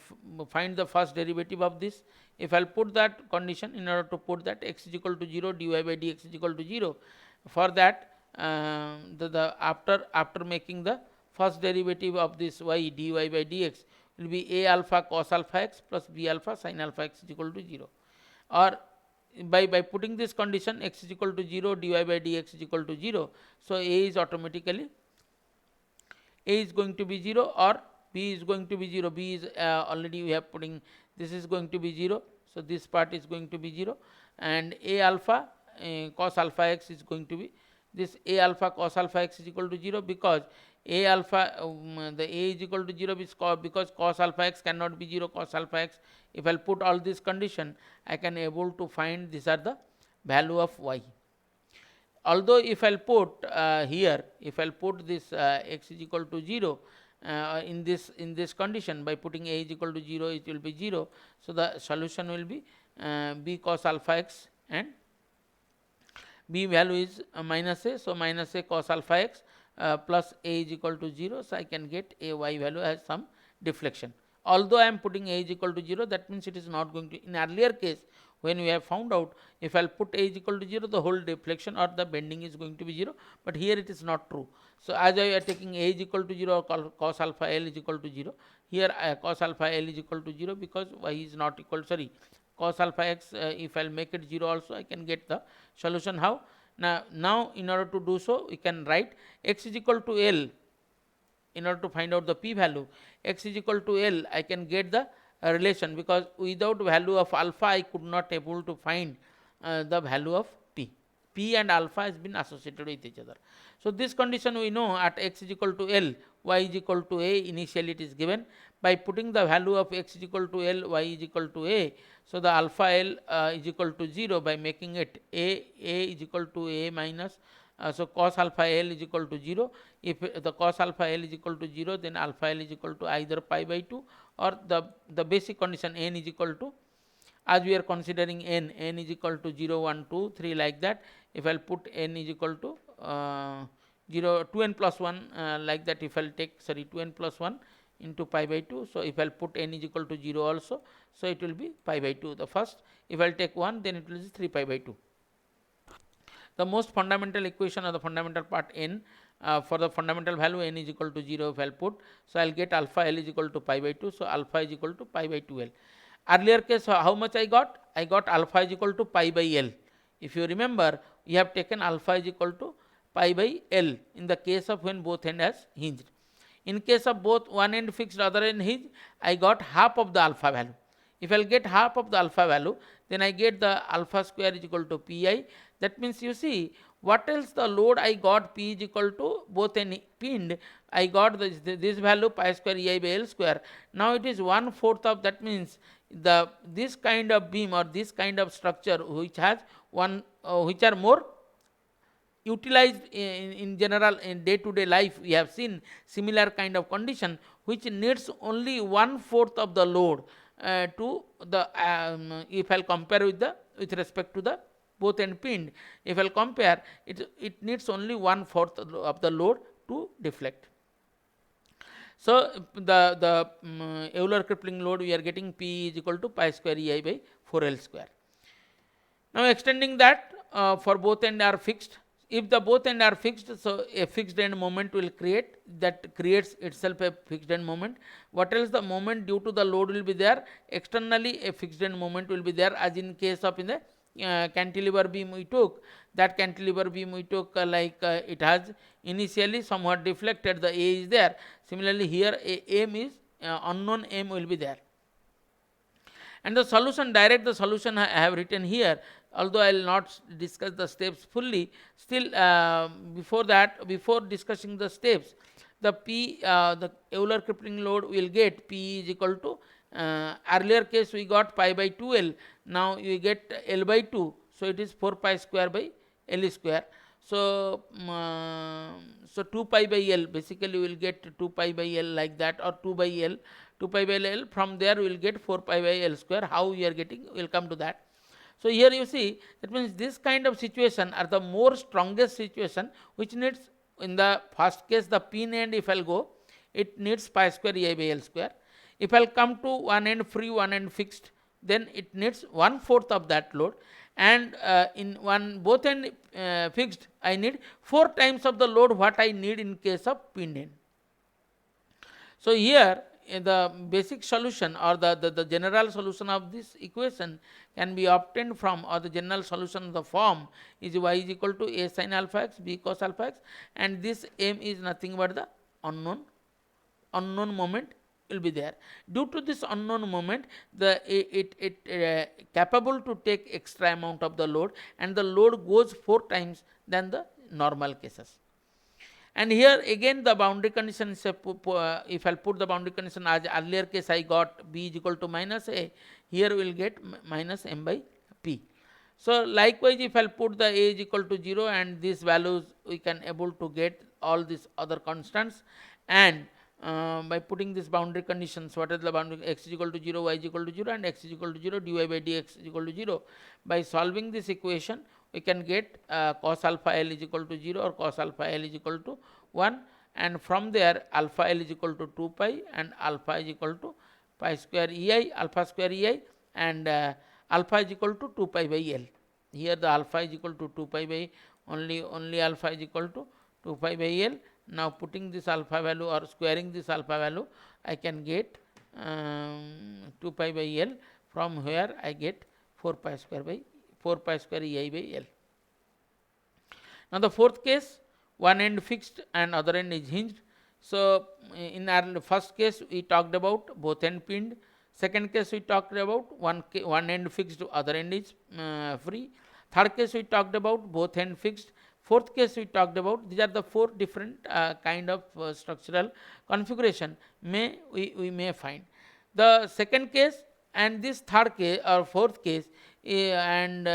find the first derivative of this. If I'll put that condition, in order to put that x is equal to 0, dy by dx is equal to 0, for that after making the first derivative of this y dy by dx will be a alpha cos alpha x plus b alpha sin alpha x is equal to 0, or by putting this condition x is equal to 0, dy by dx is equal to 0, so a is automatically a is going to be 0 or b is going to be 0. B is already we have putting, this is going to be 0, so this part is going to be 0, and a alpha cos alpha x is going to be, this a alpha cos alpha x is equal to 0, because a alpha the a is equal to 0 because cos alpha x cannot be 0 cos alpha x. If I'll put all this condition, I can able to find these are the value of y. Although if I'll put here, if I'll put this x is equal to 0 in this condition, by putting a is equal to 0, it will be 0. So the solution will be b cos alpha x, and b value is minus a, so minus a cos alpha x plus a is equal to 0, so I can get a y value as some deflection. Although I am putting a is equal to 0, that means it is not going to, in earlier case when we have found out, if I will put a is equal to 0, the whole deflection or the bending is going to be 0, but here it is not true. So as I am taking a is equal to 0 or cos alpha L is equal to 0, here cos alpha L is equal to 0 because y is not equal, sorry, cos alpha x, if I will make it 0 also, I can get the solution. How? Now in order to do so, we can write x is equal to L in order to find out the p value, x is equal to L, I can get the relation, because without value of alpha I could not able to find the value of p. P and alpha has been associated with each other. So this condition we know, at x is equal to L, y is equal to a, initially it is given. By putting the value of x is equal to L, y is equal to a, so the alpha L is equal to 0, by making it a is equal to a minus, so cos alpha L is equal to 0. If the cos alpha L is equal to 0, then alpha L is equal to either pi by 2, or the basic condition n is equal to, as we are considering n is equal to 0, 1, 2, 3, like that. If I'll put n is equal to 0, 2n plus 1, like that, if I'll take, 2n plus 1 into pi by 2. So if I'll put n is equal to 0 also, so it will be pi by 2 the first. If I'll take 1, then it will be 3 pi by 2. The most fundamental equation, or the fundamental part n, for the fundamental value n is equal to 0, if I'll put, so I'll get alpha L is equal to pi by 2, so alpha is equal to pi by 2L. Earlier case, how much I got? I got alpha is equal to pi by L. If you remember, we have taken alpha is equal to pi by L in the case of when both end has hinged. In case of both one end fixed, other end hinged, I got half of the alpha value. If I'll get half of the alpha value, then I get the alpha square is equal to pi. That means, you see, what else the load I got, p is equal to both end pinned, I got this value pi square ei by L square. Now it is 1/4 of, that means this kind of beam, or this kind of structure which has which are more utilized in general in day-to-day life, we have seen similar kind of condition which needs only 1/4 of the load to the if I'll compare with respect to the both end pinned. If I'll compare, it needs only 1/4 of the load to deflect. So the Euler-Crippling load, we are getting P is equal to pi square ei by 4L square. Now extending that, for both end are fixed. If the both end are fixed, so a fixed end moment will create, that creates itself a fixed end moment. What else the moment due to the load will be there? Externally a fixed end moment will be there, as in case of in the cantilever beam we took. That cantilever beam we took, it has initially somewhat deflected, the A is there. Similarly here a m is unknown m will be there. And the solution, the solution I have written here, although I will not discuss the steps fully. Still, before discussing the steps, the the Euler-Crippling load will get P is equal to, earlier case we got pi by 2L, now you get L by 2, so it is 4 pi square by L square. So 2 pi by L, basically we will get 2 pi by L like that, or 2 by L. 2 pi by L, from there we will get 4 pi by L square. How we are getting, we will come to that. So here you see, that means this kind of situation are the more strongest situation, which needs, in the first case the pin end, if I'll go, it needs pi square ei by L square. If I'll come to one end free, one end fixed, then it needs 1/4 of that load. And in both end fixed, I need 4 times of the load what I need in case of pinned end. So here the basic solution, or the general solution of this equation can be obtained from, or the general solution of the form is y is equal to a sin alpha x, b cos alpha x, and this m is nothing but the unknown moment will be there. Due to this unknown moment, it capable to take extra amount of the load, and the load goes 4 times than the normal cases. And here again the boundary condition is, if I'll put the boundary condition as earlier case I got b is equal to minus a, here we will get minus m by p. So likewise, if I'll put the a is equal to 0, and these values we can able to get all these other constants, and by putting this boundary conditions, what is the boundary, x is equal to 0, y is equal to 0, and x is equal to 0, dy by dx is equal to 0. By solving this equation, we can get cos alpha L is equal to 0, or cos alpha L is equal to 1, and from there alpha L is equal to 2 pi, and alpha is equal to pi square ei, alpha square ei, and alpha is equal to 2 pi by L. Here the alpha is equal to 2 pi by, only alpha is equal to 2 pi by L. Now putting this alpha value, or squaring this alpha value, I can get 2 pi by L, from where I get 4 pi square ei by L. Now the fourth case, one end fixed and other end is hinged. So in our first case we talked about both end pinned. Second case we talked about one end fixed, other end is free. Third case we talked about both end fixed. Fourth case we talked about, these are the four different kind of structural configuration we may find. The second case and this third case or fourth case and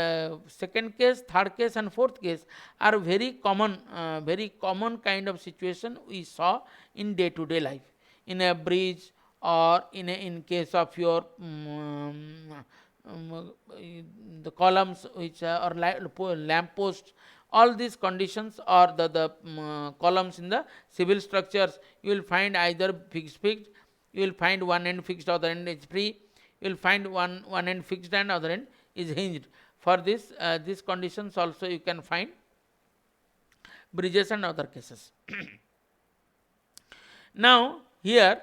second case, third case and fourth case are very common kind of situation we saw in day to day life, in a bridge or in case of your the columns which or lamp posts. All these conditions or the columns in the civil structures, you will find either fixed, you will find one end fixed, other end is free, you will find one end fixed and other end is hinged. For this these conditions also you can find bridges and other cases. Now here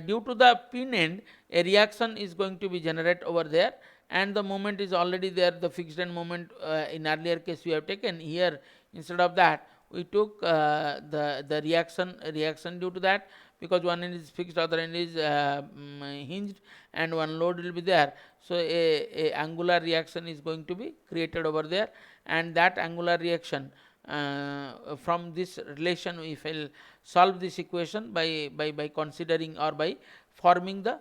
due to the pin end, a reaction is going to be generated over there, and the moment is already there, the fixed end moment in earlier case we have taken. Here instead of that we took the reaction due to that, because one end is fixed, other end is hinged, and one load will be there. So a angular reaction is going to be created over there, and that angular reaction from this relation we will solve this equation by considering or by forming the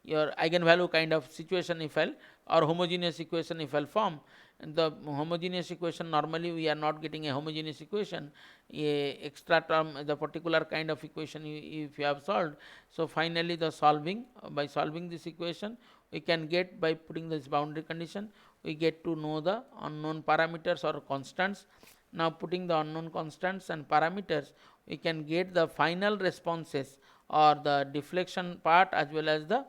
your eigenvalue kind of situation if I'll, or homogeneous equation if I'll form. The homogeneous equation, normally we are not getting a homogeneous equation, a extra term, the particular kind of equation if you have solved. So finally the solving, by solving this equation we can get, by putting this boundary condition, we get to know the unknown parameters or constants. Now putting the unknown constants and parameters, we can get the final responses or the deflection part as well as the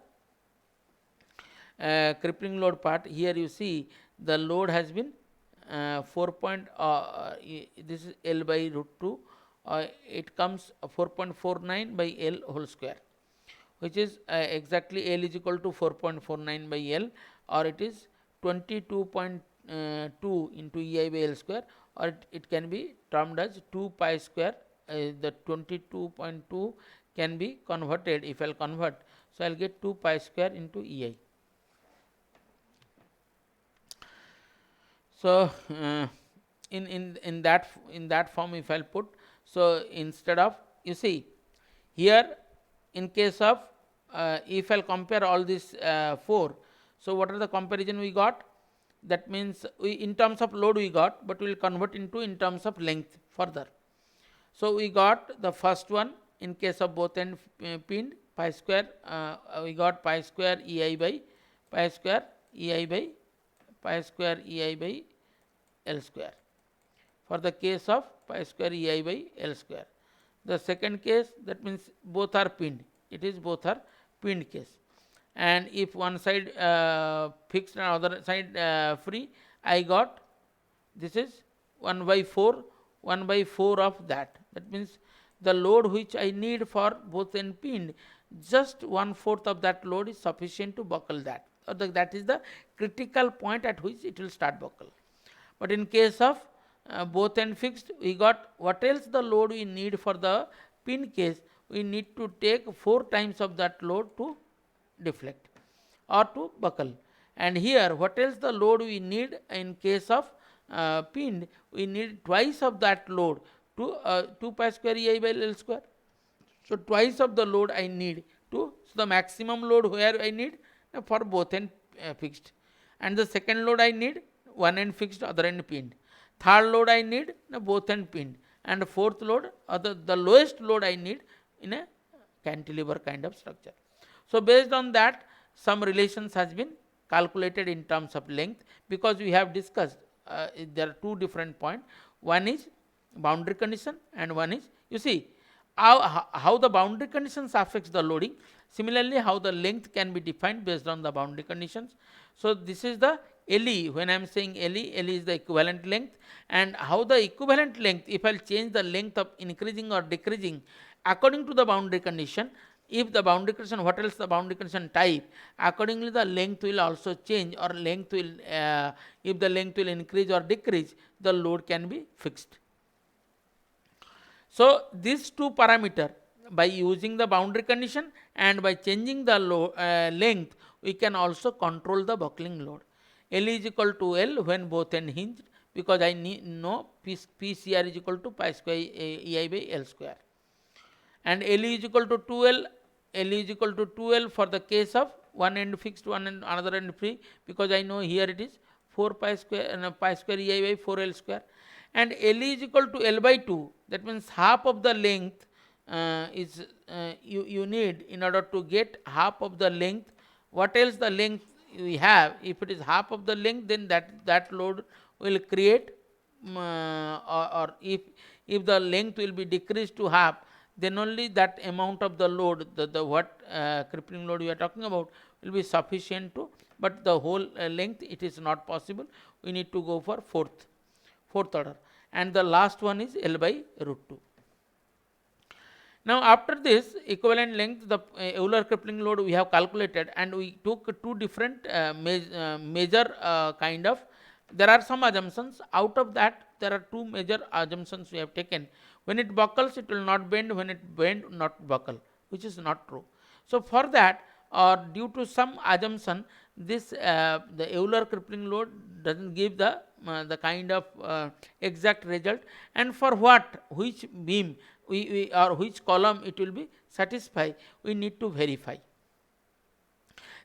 crippling load part. Here you see the load has been this is L by root 2, it comes 4.49 by L whole square, which is exactly L is equal to 4.49 by L, or it is 22.2 into EI by L square, or it can be termed as 2 pi square. The 22.2 can be converted, if I'll convert, so I'll get 2 pi square into EI. So in that form if I'll put, so instead of, you see here in case of if I'll compare all these four, so what are the comparison we got? That means we in terms of load we got, but we will convert into in terms of length further. So we got the first one in case of both end pinned, pi square, we got pi square EI by pi square EI by pi square EI by L square, for the case of pi square EI by L square. The second case, that means both are pinned, it is both are pinned case, and if one side fixed and other side free, I got, this is 1 by 4 of that. That means the load which I need for both end pinned, just 1/4 of that load is sufficient to buckle that, or that is the critical point at which it will start buckle. But in case of both end fixed, we got what else the load we need for the pin case, we need to take 4 times of that load to deflect or to buckle. And here what else the load we need in case of pinned, we need twice of that load to 2 pi square EI by L square. So twice of the load I need to, so the maximum load where I need for both end fixed, and the second load I need one end fixed, other end pinned. Third load I need both end pinned, and fourth load, the lowest load I need in a cantilever kind of structure. So based on that, some relations has been calculated in terms of length, because we have discussed there are two different points. One is boundary condition and one is, you see how the boundary conditions affects the loading. Similarly, how the length can be defined based on the boundary conditions. So this is the LE. When I am saying LE is the equivalent length, and how the equivalent length, if I will change the length of increasing or decreasing according to the boundary condition, if the boundary condition, what else the boundary condition type, accordingly the length will also change, or length will if the length will increase or decrease, the load can be fixed. So these two parameter, by using the boundary condition and by changing the length, we can also control the buckling load. L is equal to L when both end hinged, because I know PCR is equal to pi square EI by L square, and L is equal to 2L. L is equal to 2L for the case of one end fixed, one end another end free, because I know here it is 4 pi square pi square EI by 4L square, and L is equal to L by 2. That means half of the length is you need in order to get half of the length. What else the length we have? If it is half of the length, then that load will create, or if the length will be decreased to half, then only that amount of the load, the what crippling load we are talking about, will be sufficient to, but the whole length, it is not possible. We need to go for fourth order, and the last one is L by root 2. Now after this equivalent length, the Euler crippling load we have calculated, and we took two different major kind of, there are some assumptions. Out of that, there are two major assumptions we have taken. When it buckles, it will not bend; when it bend, not buckle, which is not true. So for that, or due to some assumption, this the Euler crippling load doesn't give the kind of exact result, and for what, which beam we or which column it will be satisfy, we need to verify.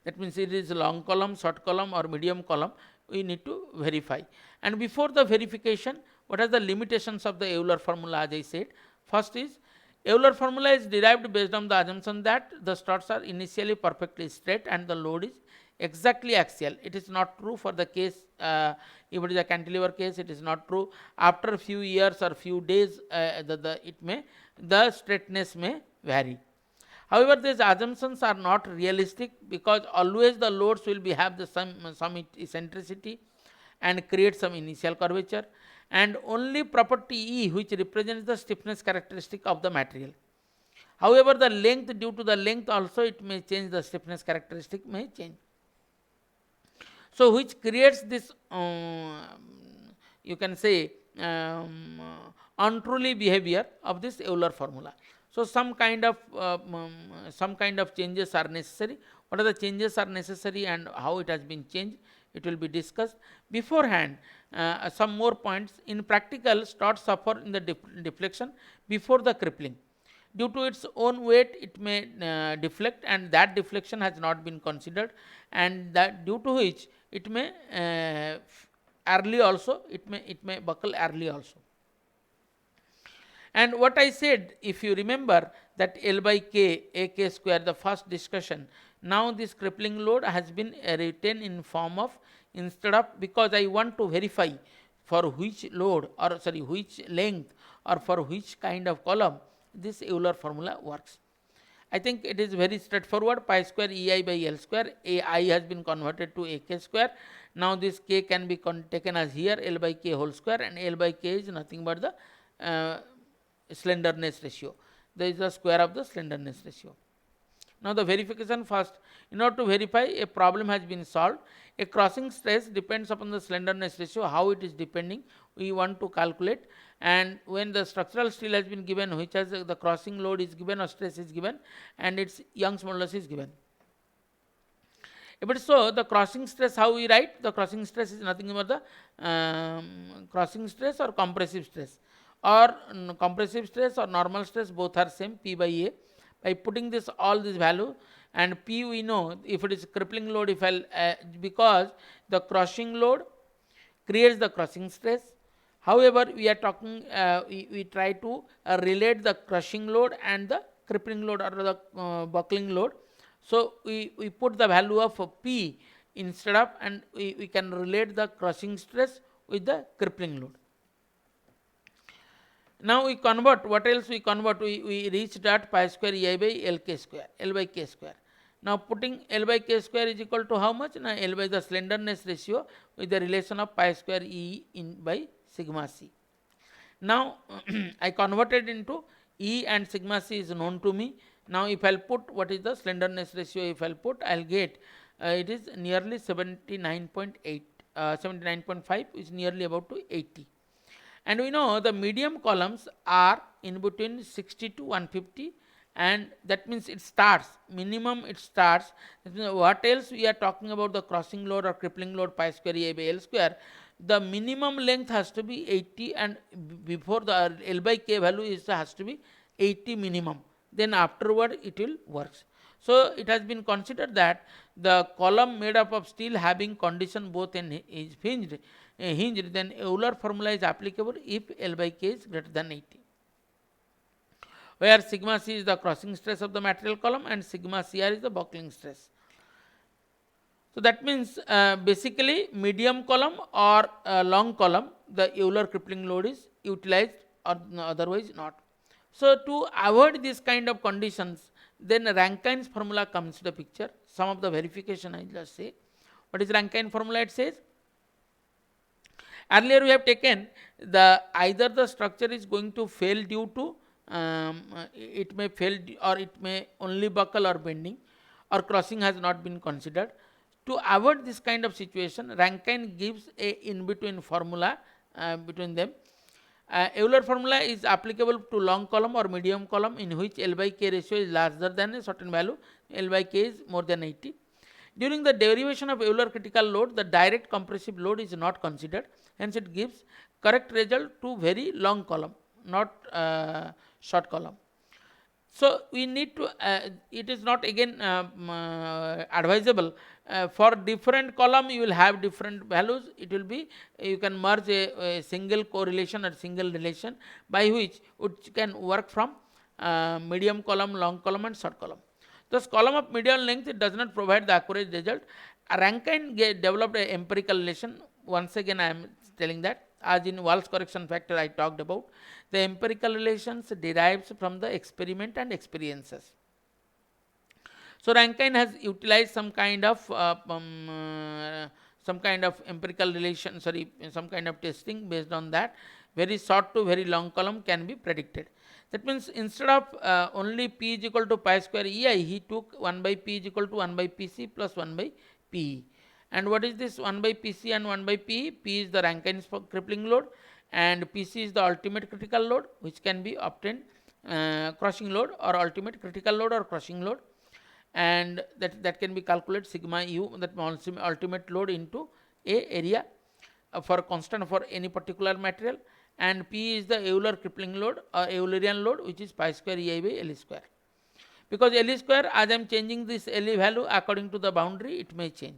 That means it is long column, short column, or medium column, we need to verify. And before the verification, what are the limitations of the Euler formula? As I said, first is, Euler formula is derived based on the assumption that the struts are initially perfectly straight and the load is exactly axial. It is not true for the case, if it is a cantilever case, it is not true. After a few years or few days, the straightness may vary. However, these assumptions are not realistic, because always the loads will have the some eccentricity and create some initial curvature, and only property E, which represents the stiffness characteristic of the material. However, the length, due to the length also, it may change, the stiffness characteristic may change. So which creates this you can say untruly behavior of this Euler formula. So some kind of changes are necessary. What are the changes are necessary and how it has been changed, it will be discussed. Beforehand, some more points. In practical, struts suffer in the deflection before the crippling. Due to its own weight, it may deflect, and that deflection has not been considered, and that due to which it may early also, it may buckle early also. And what I said, if you remember, that L by K, AK square, the first discussion, now this crippling load has been written in form of, instead of, because I want to verify for which load, or sorry, which length, or for which kind of column this Euler formula works. I think it is very straightforward. Pi square EI by L square, AI has been converted to AK square. Now this K can be taken as here L by K whole square, and L by K is nothing but the slenderness ratio. There is the square of the slenderness ratio. Now the verification first. In order to verify a problem has been solved, a crossing stress depends upon the slenderness ratio. How it is depending, we want to calculate. And when the structural steel has been given, which has the crossing load is given or stress is given, and its Young's modulus is given. If it is so, the crossing stress, how we write? The crossing stress is nothing but the crossing stress or compressive stress, or compressive stress or normal stress, both are same, P by A. By putting this all this value, and P we know, if it is crippling load, if because the crushing load creates the crushing stress. However, we are talking, we try to relate the crushing load and the crippling load, or the buckling load. So we put the value of P instead of, and we can relate the crushing stress with the crippling load. Now we convert, what else we convert? We reached at pi square EI by LK square, L by K square. Now putting L by K square is equal to how much? Now L by the slenderness ratio with the relation of pi square E in by sigma C. Now I converted into E, and sigma C is known to me. Now if I'll put what is the slenderness ratio, if I'll put, I'll get it is nearly 79.8, 79.5 is nearly about to 80. And we know the medium columns are in between 60 to 150, and that means it starts, minimum it starts. What else we are talking about, the crossing load or crippling load pi square A by L square, the minimum length has to be 80, and before the L by K value is has to be 80 minimum, then afterward it will works. So it has been considered that the column made up of steel having condition both in is hinged, then Euler formula is applicable if L by K is greater than 80, where sigma C is the crossing stress of the material column and sigma CR is the buckling stress. So that means basically medium column or long column, the Euler crippling load is utilized or otherwise not. So to avoid this kind of conditions, then Rankine's formula comes to the picture. Some of the verification I just say. What is Rankine formula? It says, earlier we have taken the either the structure is going to fail due to it may fail or it may only buckle or bending, or crossing has not been considered. To avoid this kind of situation, Rankine gives a in-between formula between them. Euler formula is applicable to long column or medium column in which L by K ratio is larger than a certain value, L by K is more than 80. During the derivation of Euler critical load, the direct compressive load is not considered, hence it gives correct result to very long column, not short column. So we need to, it is not again advisable. For different column you will have different values. It will be, you can merge a single correlation or single relation by which can work from medium column, long column and short column. Thus column of median length, it does not provide the accurate result. Rankine developed an empirical relation. Once again I am telling that, as in Wahl's correction factor I talked about, the empirical relations derives from the experiment and experiences. So Rankine has utilized some kind of empirical relation, some kind of testing. Based on that, very short to very long column can be predicted. That means instead of only P is equal to pi square EI, he took 1 by P is equal to 1 by PC plus 1 by PE. And what is this 1 by PC and 1 by PE? P is the Rankine's crippling load and PC is the ultimate critical load, which can be obtained crossing load or ultimate critical load or crossing load, and that can be calculated sigma u, that ultimate load into a area for constant for any particular material, and P is the Euler crippling load or Eulerian load, which is pi square EI by L square. Because L square, as I am changing this L value according to the boundary, it may change.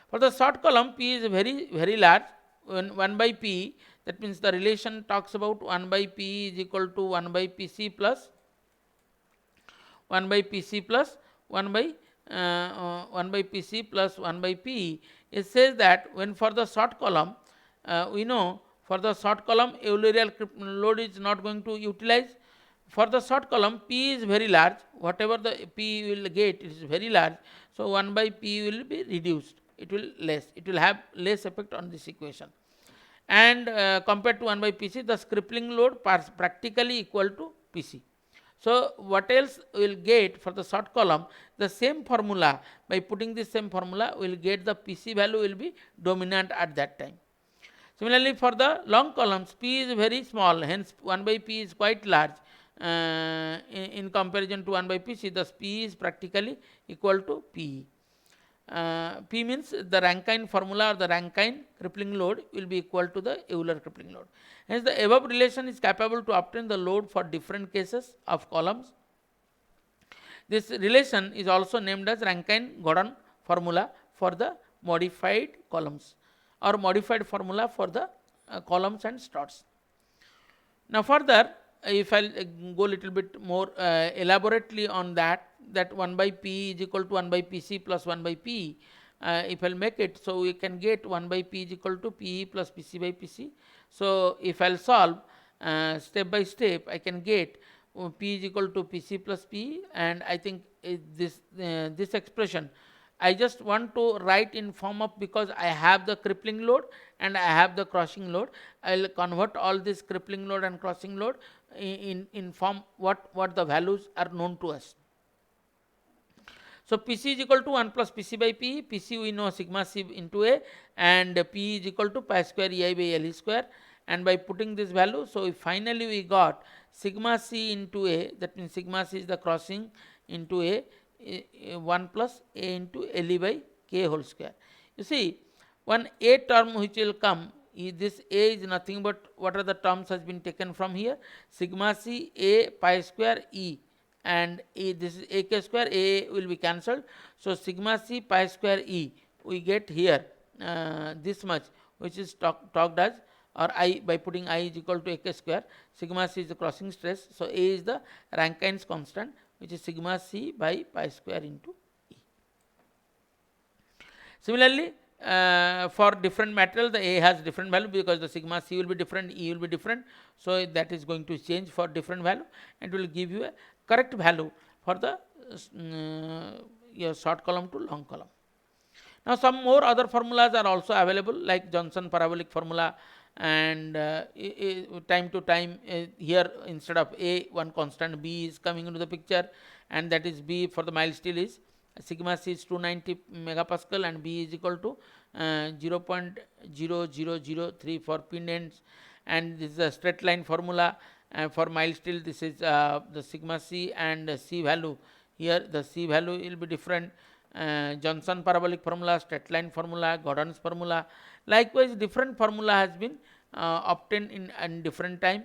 For the short column, P is very large. When 1 by P, that means the relation talks about 1 by P is equal to 1 by PC plus 1 by PC plus 1 by 1 by PC plus 1 by PE. It says that when for the short column, we know for the short column Eulerian load is not going to utilize. For the short column, P is very large. Whatever the P will get, it is very large. So 1 by P will be reduced. It will have less effect on this equation. And compared to 1 by PC, the crippling load practically equal to PC. So what else we will get for the short column? The same formula. By putting this same formula, we will get the PC value will be dominant at that time. Similarly, for the long columns, P is very small, hence 1 by P is quite large in comparison to 1 by PC. Thus P is practically equal to PE. P means the Rankine formula or the Rankine crippling load will be equal to the Euler crippling load. Hence the above relation is capable to obtain the load for different cases of columns. This relation is also named as Rankine-Gordon formula for the modified columns or modified formula for the columns and struts. Now further, if I go little bit more elaborately on that 1 by P is equal to 1 by PC plus 1 by P, if I'll make it, so we can get 1 by P is equal to PE plus PC by PC. So if I'll solve step by step, I can get P is equal to PC plus P, and I think this expression I just want to write in form of, because I have the crippling load and I have the crossing load, I will convert all this crippling load and crossing load in form what the values are known to us. So PC is equal to 1 plus PC by P. PC we know sigma C into A, and P is equal to pi square EI by L square, and by putting this value, so finally we got sigma c into a, that means sigma c is the crossing into a 1 plus a into le by k whole square. You see, one a term which will come, this a is nothing but what are the terms has been taken from here, sigma c a pi square e, and this is a k square, a will be cancelled, so sigma c pi square e, we get here this much, which is talked as, or I, by putting I is equal to a k square, sigma c is the crossing stress, so a is the Rankine's constant, which is sigma c by pi square into e. Similarly, for different material, the a has different value because the sigma c will be different, e will be different, so that is going to change for different value, and will give you a correct value for the your short column to long column. Now some more other formulas are also available, like Johnson parabolic formula, and time to time here instead of a, one constant b is coming into the picture, and that is b for the mild steel is sigma c is 290 megapascal and b is equal to 0.0003 for pin ends, and this is a straight line formula, and for mild steel this is the sigma c and c value, here the c value will be different. Johnson parabolic formula, straight line formula, Gordon's formula. Likewise, different formula has been obtained in different time.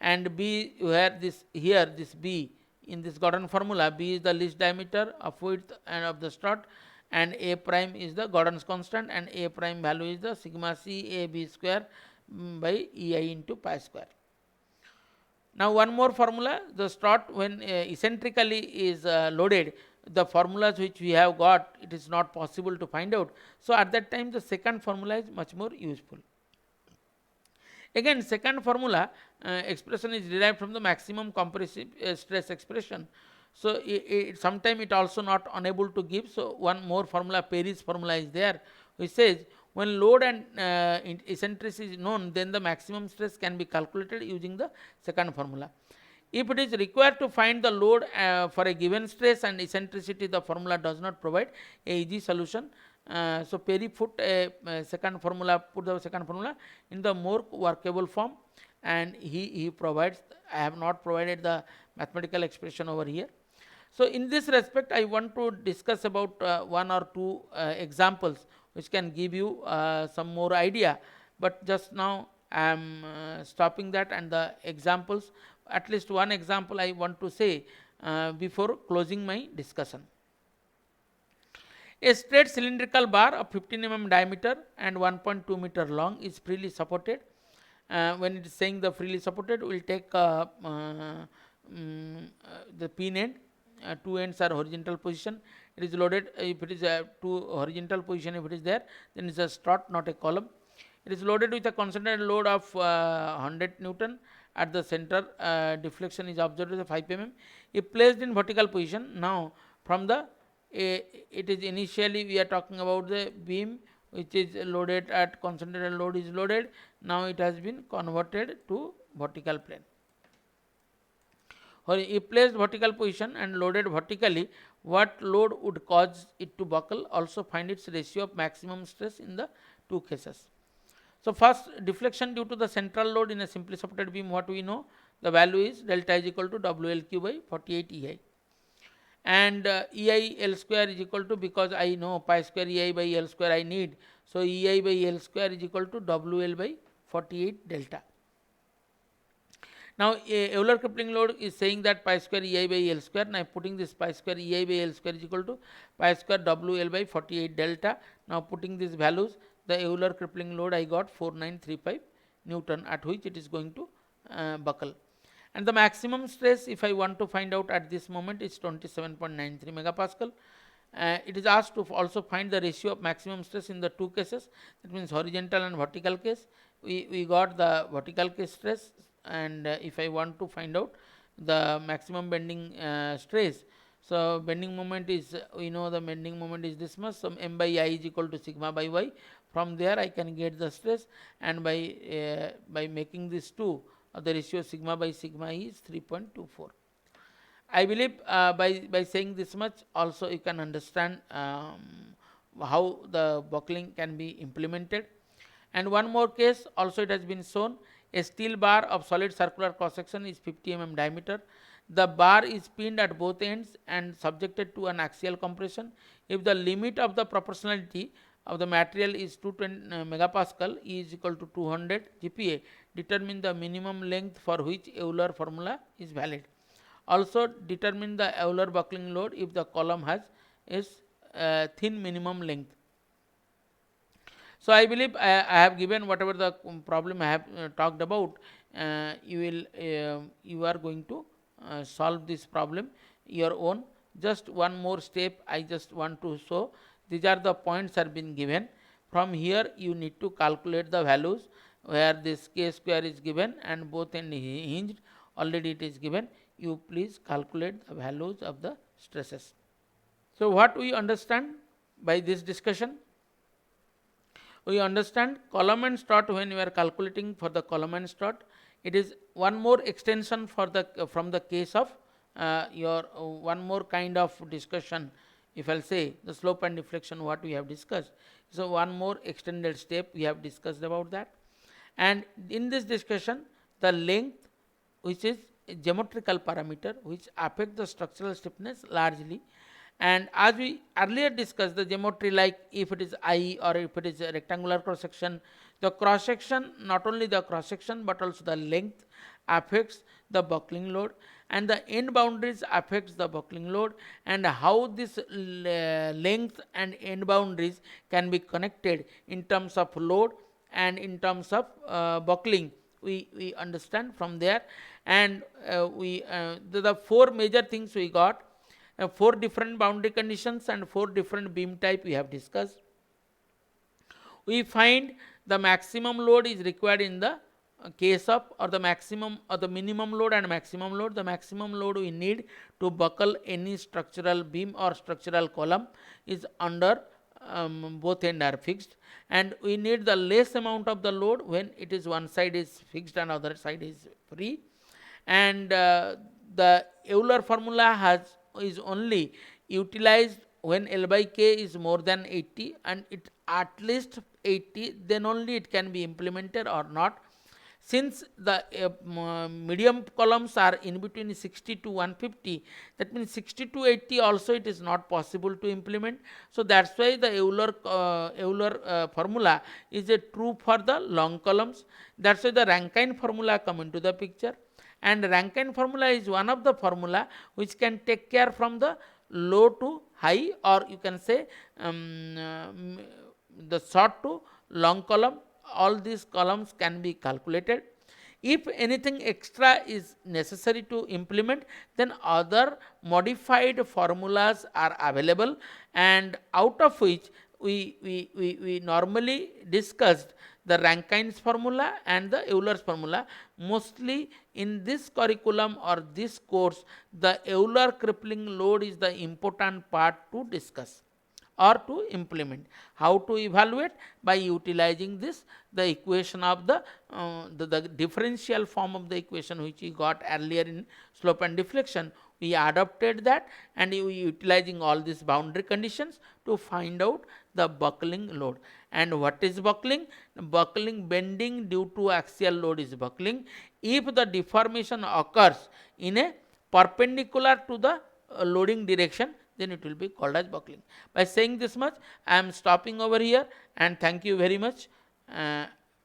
And B, where this here this B in this Gordon formula, B is the least diameter of width and of the strut, and A prime is the Gordon's constant, and A prime value is the sigma C A B square by EI into pi square. Now one more formula, the strut when eccentrically is loaded, the formulas which we have got, it is not possible to find out. So at that time the second formula is much more useful. Again, second formula expression is derived from the maximum compressive stress expression. So sometimes it also not unable to give. So one more formula, Perry's formula is there, which says when load and eccentricity is known, then the maximum stress can be calculated using the second formula. If it is required to find the load for a given stress and eccentricity, the formula does not provide a easy solution. So Perry put the second formula in the more workable form, and he provides. I have not provided the mathematical expression over here. So in this respect, I want to discuss about one or two examples which can give you some more idea. But just now I am stopping that, and the examples, at least one example I want to say before closing my discussion. A straight cylindrical bar of 15 mm diameter and 1.2 meter long is freely supported. When it is saying the freely supported, we will take the pin end. Two ends are horizontal position. It is loaded. If it is two horizontal position, if it is there, then it is a strut, not a column. It is loaded with a concentrated load of 100 Newton. At the center, deflection is observed as 5 mm. If placed in vertical position, now from the it is initially we are talking about the beam which is loaded at concentrated load is loaded. Now it has been converted to vertical plane. If placed vertical position and loaded vertically, what load would cause it to buckle? Also find its ratio of maximum stress in the two cases. So first, deflection due to the central load in a simply supported beam, what we know, the value is delta is equal to WLQ by 48 EI. And EI L square is equal to, because I know pi square EI by L square I need, so EI by L square is equal to WL by 48 delta. Now Euler-Kipling load is saying that pi square EI by L square. Now putting this pi square EI by L square is equal to pi square WL by 48 delta. Now putting these values, the Euler-Kipling load I got 4935 Newton, at which it is going to buckle. And the maximum stress, if I want to find out at this moment, is 27.93 megapascal. It is asked to also find the ratio of maximum stress in the two cases, that means horizontal and vertical case. We got the vertical case stress, and if I want to find out the maximum bending stress, so bending moment is, we know the bending moment is this much, so m by I is equal to sigma by y. From there I can get the stress, and by making this two, the ratio sigma by sigma is 3.24. I believe by saying this much also you can understand how the buckling can be implemented. And one more case also it has been shown. A steel bar of solid circular cross section is 50 mm diameter. The bar is pinned at both ends and subjected to an axial compression. If the limit of the proportionality of the material is 220 megapascal, E is equal to 200 GPa, determine the minimum length for which Euler formula is valid. Also determine the Euler buckling load if the column has is thin minimum length. So I believe I have given whatever the problem I have talked about. You are going to solve this problem your own. Just one more step I just want to show. These are the points are been given. From here you need to calculate the values where this k square is given and both end hinged. Already it is given. You please calculate the values of the stresses. So what we understand by this discussion? We understand column and strut. When you are calculating for the column and strut, it is one more extension for the from the case of your one more kind of discussion. If I'll say the slope and deflection what we have discussed, so one more extended step we have discussed about that. And in this discussion, the length, which is a geometrical parameter which affect the structural stiffness largely. And as we earlier discussed, the geometry, like if it is I or if it is a rectangular cross section, the cross section, not only the cross section but also the length affects the buckling load, and the end boundaries affects the buckling load, and how this length and end boundaries can be connected in terms of load and in terms of buckling, we understand from there. And the four major things we got. 4 different boundary conditions and 4 different beam type we have discussed. We find the maximum load is required in the case of, or the maximum or the minimum load and maximum load. The maximum load we need to buckle any structural beam or structural column is under both end are fixed, and we need the less amount of the load when it is one side is fixed and other side is free. And the Euler formula is only utilized when L by K is more than 80 and it at least 80, then only it can be implemented or not. Since the medium columns are in between 60 to 150, that means 60 to 80 also it is not possible to implement. So that's why the Euler formula is a true for the long columns. That's why the Rankine formula come into the picture. And Rankine formula is one of the formula which can take care from the low to high, or you can say the short to long column. All these columns can be calculated. If anything extra is necessary to implement, then other modified formulas are available, and out of which we normally discussed the Rankine's formula and the Euler's formula. Mostly in this curriculum or this course, the Euler crippling load is the important part to discuss or to implement. How to evaluate? By utilizing this, the equation of the differential form of the equation which we got earlier in slope and deflection. We adopted that, and we utilizing all these boundary conditions to find out the buckling load. And what is buckling? Buckling, bending due to axial load is buckling. If the deformation occurs in a perpendicular to the loading direction, then it will be called as buckling. By saying this much, I am stopping over here, and thank you very much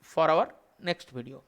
for our next video.